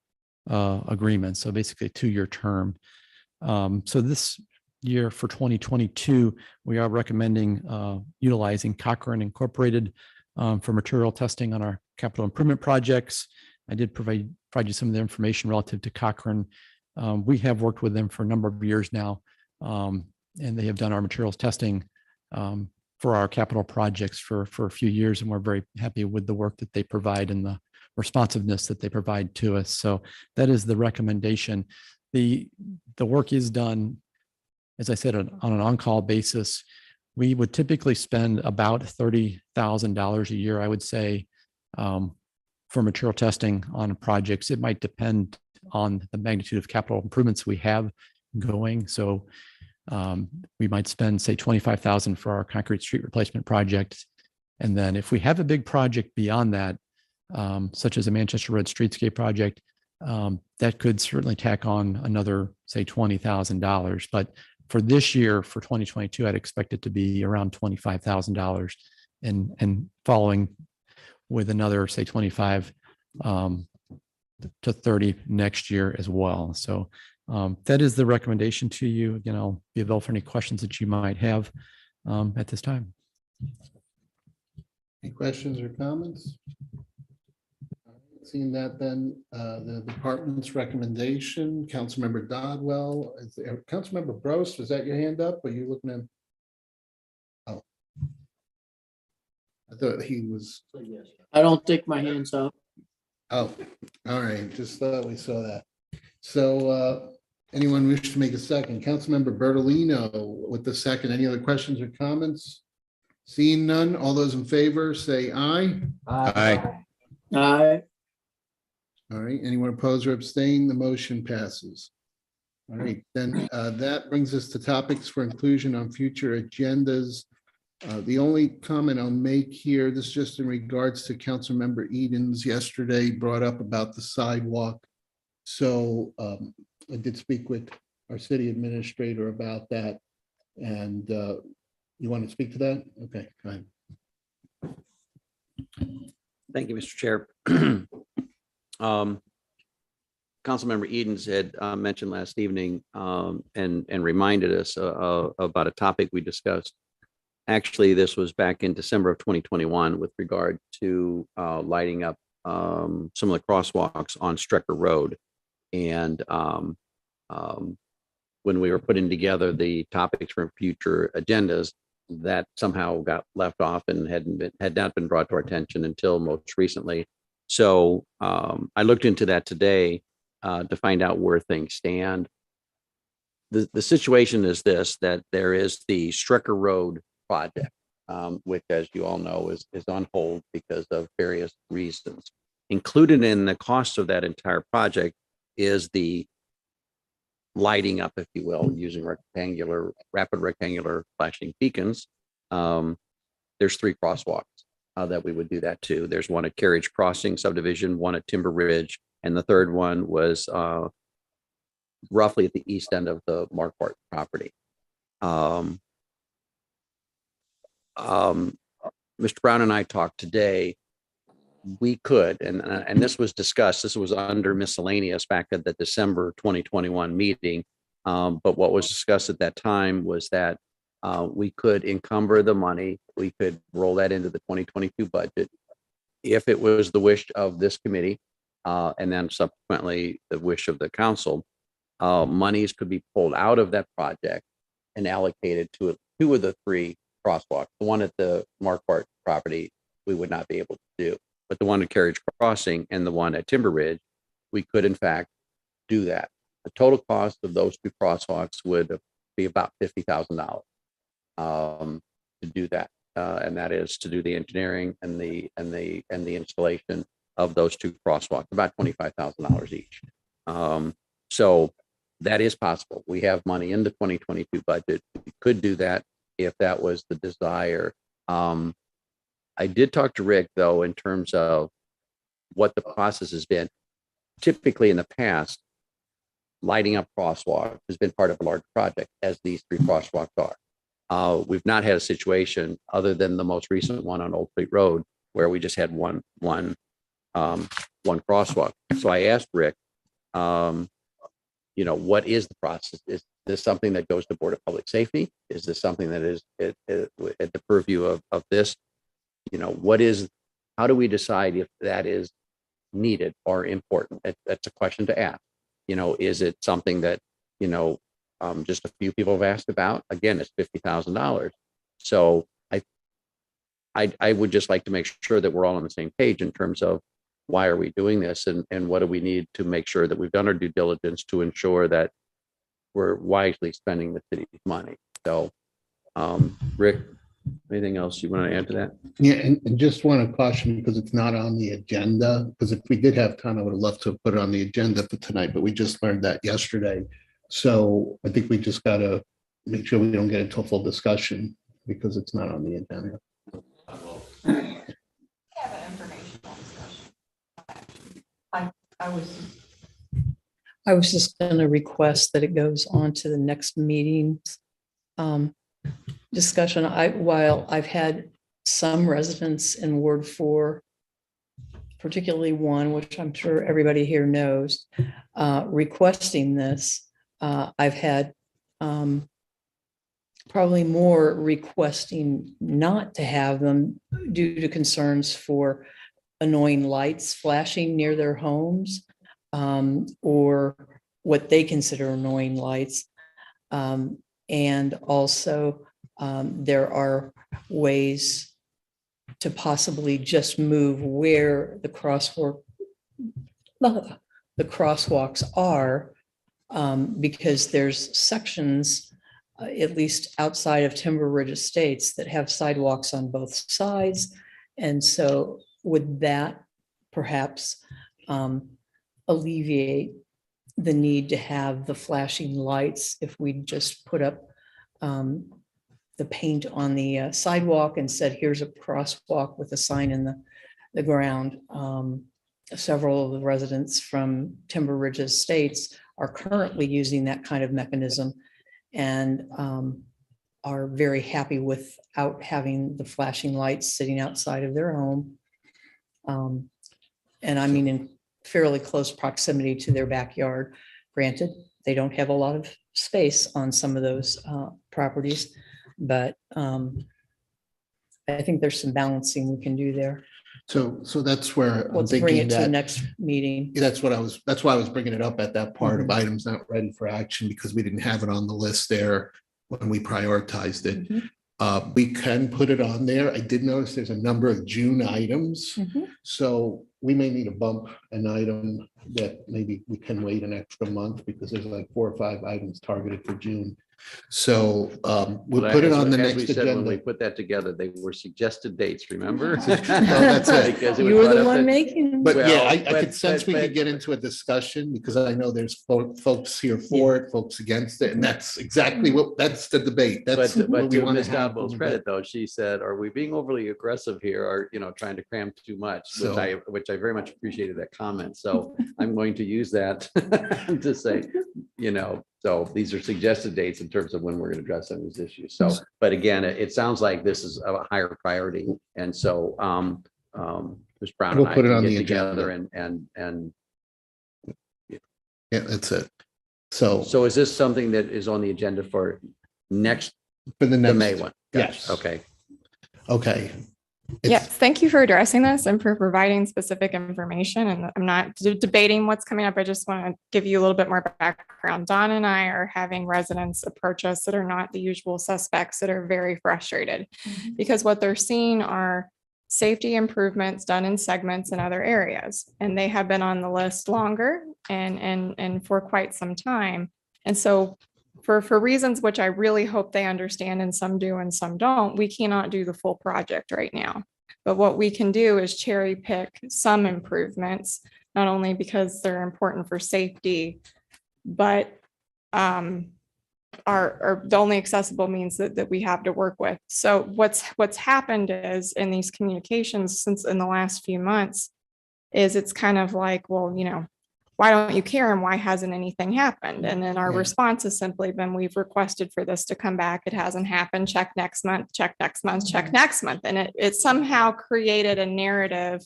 agreement, so basically a 2-year term. So this year for 2022, we are recommending utilizing Cochrane Incorporated for material testing on our capital improvement projects. I did provide you some of the information relative to Cochrane. We have worked with them for a number of years now, and they have done our materials testing for our capital projects for a few years, and we're very happy with the work that they provide and the responsiveness that they provide to us. So that is the recommendation. The work is done, as I said, on an on-call basis. We would typically spend about $30,000 a year, I would say, for material testing on projects. It might depend on the magnitude of capital improvements we have going. So we might spend, say, $25,000 for our concrete street replacement project. And then if we have a big project beyond that, such as a Manchester Road streetscape project, that could certainly tack on another, say, $20,000. But for this year, for 2022, I'd expect it to be around $25,000 and following with another, say, 25 to 30 next year as well. So that is the recommendation to you. Again, I'll be available for any questions that you might have at this time. Any questions or comments? Seeing that, then the department's recommendation, Councilmember Dodwell, Councilmember Gross, was that your hand up? Or you looking at? Oh, I thought he was. I don't think my hand's up. Oh, all right. Just thought we saw that. So anyone wish to make a second? Councilmember Bertolino with the second. Any other questions or comments? Seeing none, all those in favor say aye. Aye. Aye. All right, anyone opposed or abstain? The motion passes. All right, then that brings us to topics for inclusion on future agendas. The only comment I'll make here, this is just in regards to Councilmember Edens yesterday brought up about the sidewalk. So I did speak with our city administrator about that. And you want to speak to that? Okay, go ahead. Thank you, Mr. Chair. Councilmember Edens had mentioned last evening and reminded us about a topic we discussed. Actually, this was back in December of 2021 with regard to lighting up some of the crosswalks on Strecker Road. And when we were putting together the topics for future agendas, that somehow got left off and had not been brought to our attention until most recently. So I looked into that today to find out where things stand. The situation is this, that there is the Strecker Road project, which, as you all know, is on hold because of various reasons. Included in the cost of that entire project is the lighting up, if you will, using rapid rectangular flashing beacons. There's 3 crosswalks that we would do that to. There's one at Carriage Crossing subdivision, one at Timber Ridge, and the third one was roughly at the east end of the Marquardt property. Mr. Brown and I talked today. We could, and this was discussed, this was under miscellaneous back at the December 2021 meeting. But what was discussed at that time was that we could encumber the money. We could roll that into the 2022 budget if it was the wish of this committee, and then subsequently the wish of the council. Monies could be pulled out of that project and allocated to 2 of the 3 crosswalks. The one at the Marquardt property, we would not be able to do, but the one at Carriage Crossing and the one at Timber Ridge, we could in fact do that. the total cost of those two crosswalks would be about $50,000 to do that. And that is to do the engineering and the installation of those two crosswalks, about $25,000 each. So that is possible. We have money in the 2022 budget. We could do that if that was the desire. I did talk to Rick, though, in terms of what the process has been. Typically in the past, lighting up crosswalks has been part of a large project, as these three crosswalks are. We've not had a situation other than the most recent one on Old Fleet Road where we just had one crosswalk. So I asked Rick, what is the process? Is this something that goes to Board of Public Safety? Is this something that is at the purview of this? How do we decide if that is needed or important? That's a question to ask. Is it something that, just a few people have asked about? Again, it's $50,000. So I would just like to make sure that we're all on the same page in terms of why are we doing this and what do we need to make sure that we've done our due diligence to ensure that we're wisely spending the city's money. So, Rick, anything else you want to add to that? Yeah, and just want to caution because it's not on the agenda, because if we did have time, I would have loved to have put it on the agenda for tonight, but we just learned that yesterday. So I think we just got to make sure we don't get into a full discussion because it's not on the agenda. I was just going to request that it goes on to the next meeting's discussion. While I've had some residents in Ward 4, particularly one, which I'm sure everybody here knows, requesting this, I've had probably more requesting not to have them due to concerns for annoying lights flashing near their homes, or what they consider annoying lights. And also there are ways to possibly just move where the crosswalks are, because there's sections, at least outside of Timber Ridge Estates, that have sidewalks on both sides. And so would that perhaps alleviate the need to have the flashing lights if we just put up the paint on the sidewalk and said, here's a crosswalk with a sign in the ground? Several of the residents from Timber Ridge Estates are currently using that kind of mechanism and are very happy without having the flashing lights sitting outside of their home. And I mean, in fairly close proximity to their backyard. Granted, they don't have a lot of space on some of those properties, but I think there's some balancing we can do there. So that's where I'm Let's bring thinking it to the that next meeting. that's why I was bringing it up at that part of items not ready for action, because we didn't have it on the list there when we prioritized it. Mhm. We can put it on there. I did notice there's a number of June items. Mhm. So we may need to bump an item that maybe we can wait an extra month because there's like 4 or 5 items targeted for June. So we'll Well, put it as- on the as next we said, when we agenda. put that together, they were suggested dates, remember? that's it. Because it was You were brought the up one that- making. them. But yeah, Well, I but- could sense we but- could get into a discussion because I know there's folks here for it, folks against it, and that's exactly that's the debate. That's But what we to want Ms. to have. Godwell's credit, though, she said, are we being overly aggressive here or, trying to cram too much? So- Which I very much appreciated that comment. So I'm going to use that to say, so these are suggested dates in terms of when we're going to address some of these issues. So, but again, it sounds like this is a higher priority. And so Ms. Brown We'll and I put it can on get the together agenda. and Yeah, that's it. So so is this something that is on the agenda for next, for the the next. May one? Gotcha. Yes. Okay. Okay. It's- Yes, thank you for addressing this and for providing specific information. And I'm not debating what's coming up. I just want to give you a little bit more background. Don and I are having residents approach us that are not the usual suspects that are very frustrated because what they're seeing are safety improvements done in segments in other areas. And they have been on the list longer and for quite some time. And so for reasons which I really hope they understand, and some do and some don't, we cannot do the full project right now. But what we can do is cherry pick some improvements, not only because they're important for safety, but are the only accessible means that we have to work with. So what's happened is in these communications since in the last few months is it's kind of like, well, you know, why don't you care and why hasn't anything happened? And then our Yeah. response has simply been, we've requested for this to come back. It hasn't happened. Check next month, check next month, check next month. And it somehow created a narrative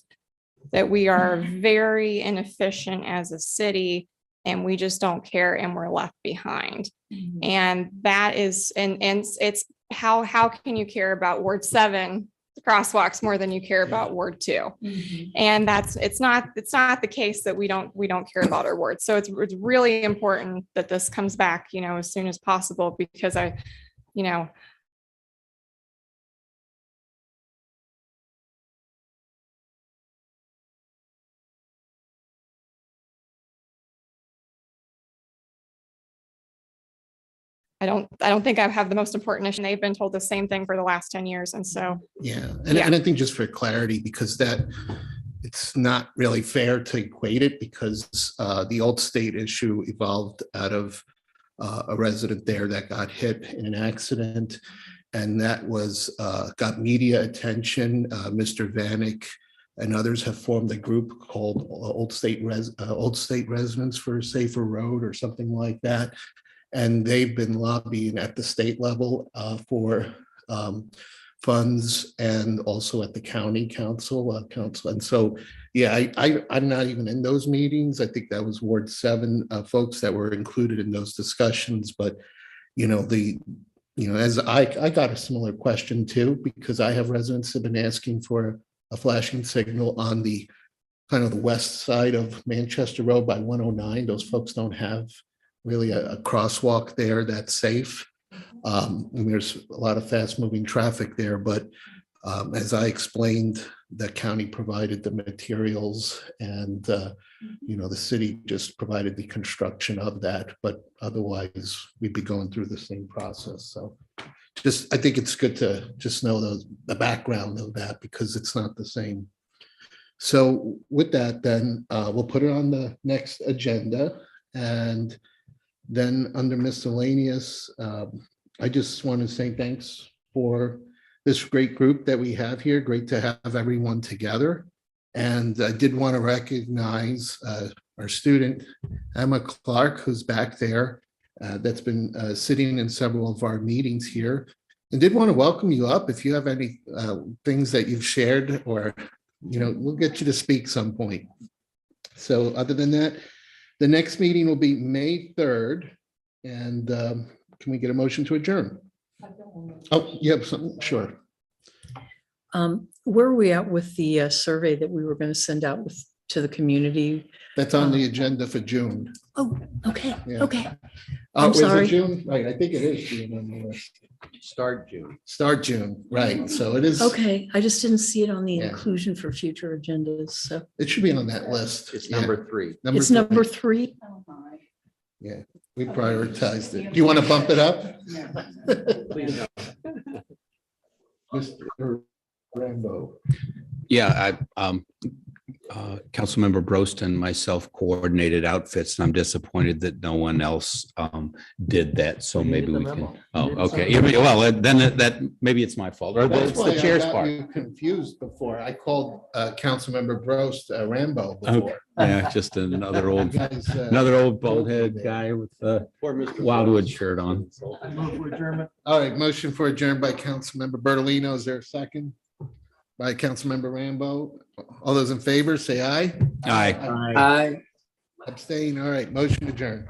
that we are very inefficient as a city and we just don't care and we're left behind. And that is, and it's how can you care about Ward 7 crosswalks more than you care about Ward 2? And it's not the case that we don't care about our wards. So it's really important that this comes back, you know, as soon as possible, because you know, I don't think I have the most important issue. They've been told the same thing for the last 10 years. And so, Yeah, and I think just for clarity, because that it's not really fair to equate it because the Old State issue evolved out of a resident there that got hit in an accident. And that was got media attention. Mr. Vanek and others have formed a group called Old State Residents for a Safer Road or something like that. And they've been lobbying at the state level for funds and also at the county council. And so, yeah, I'm not even in those meetings. I think that was Ward 7 folks that were included in those discussions. But, you know, as I got a similar question too, because I have residents have been asking for a flashing signal on the kind of the west side of Manchester Road by 109. Those folks don't have really a crosswalk there that's safe. And there's a lot of fast moving traffic there, but as I explained, the county provided the materials and, you know, the city just provided the construction of that, but otherwise we'd be going through the same process. So I think it's good to just know the background of that because it's not the same. So with that, then we'll put it on the next agenda. And then under miscellaneous, I just want to say thanks for this great group that we have here. Great to have everyone together. And I did want to recognize our student, Emma Clark, who's back there, that's been sitting in several of our meetings here. And did want to welcome you up if you have any things that you've shared or, you know, we'll get you to speak some point. So other than that, the next meeting will be May 3rd. And can we get a motion to adjourn? Oh, yep, sure. Where are we at with the survey that we were going to send out to the community? That's on the agenda for June. Oh, okay, Yeah. okay. Oh, I'm is it sorry. June? Right, I think it is June on the list. Start June. Start June, right, so it is. Okay, I just didn't see it on the Yeah. inclusion for future agendas, so. It should be on that list. It's Yeah. number 3. It's number 3? Yeah, we prioritized it. Do you want to bump it up? Please. Mr. Rambo. Yeah, Councilmember Brost and myself coordinated outfits, and I'm disappointed that no one else did that. So maybe we can. Oh, okay. Yeah, well, then that maybe it's my fault. Or That's it's why the I chair's got part. you confused before. I called Councilmember Brost Rambo before. Yeah, just another You old, guys, another old bald head guy with a Poor Mr. Wildwood shirt on. All right, motion for adjourned by Councilmember Bertolino. Is there a second? By Councilmember Rambo. All those in favor, say aye. Aye. Abstain. All right, motion adjourned.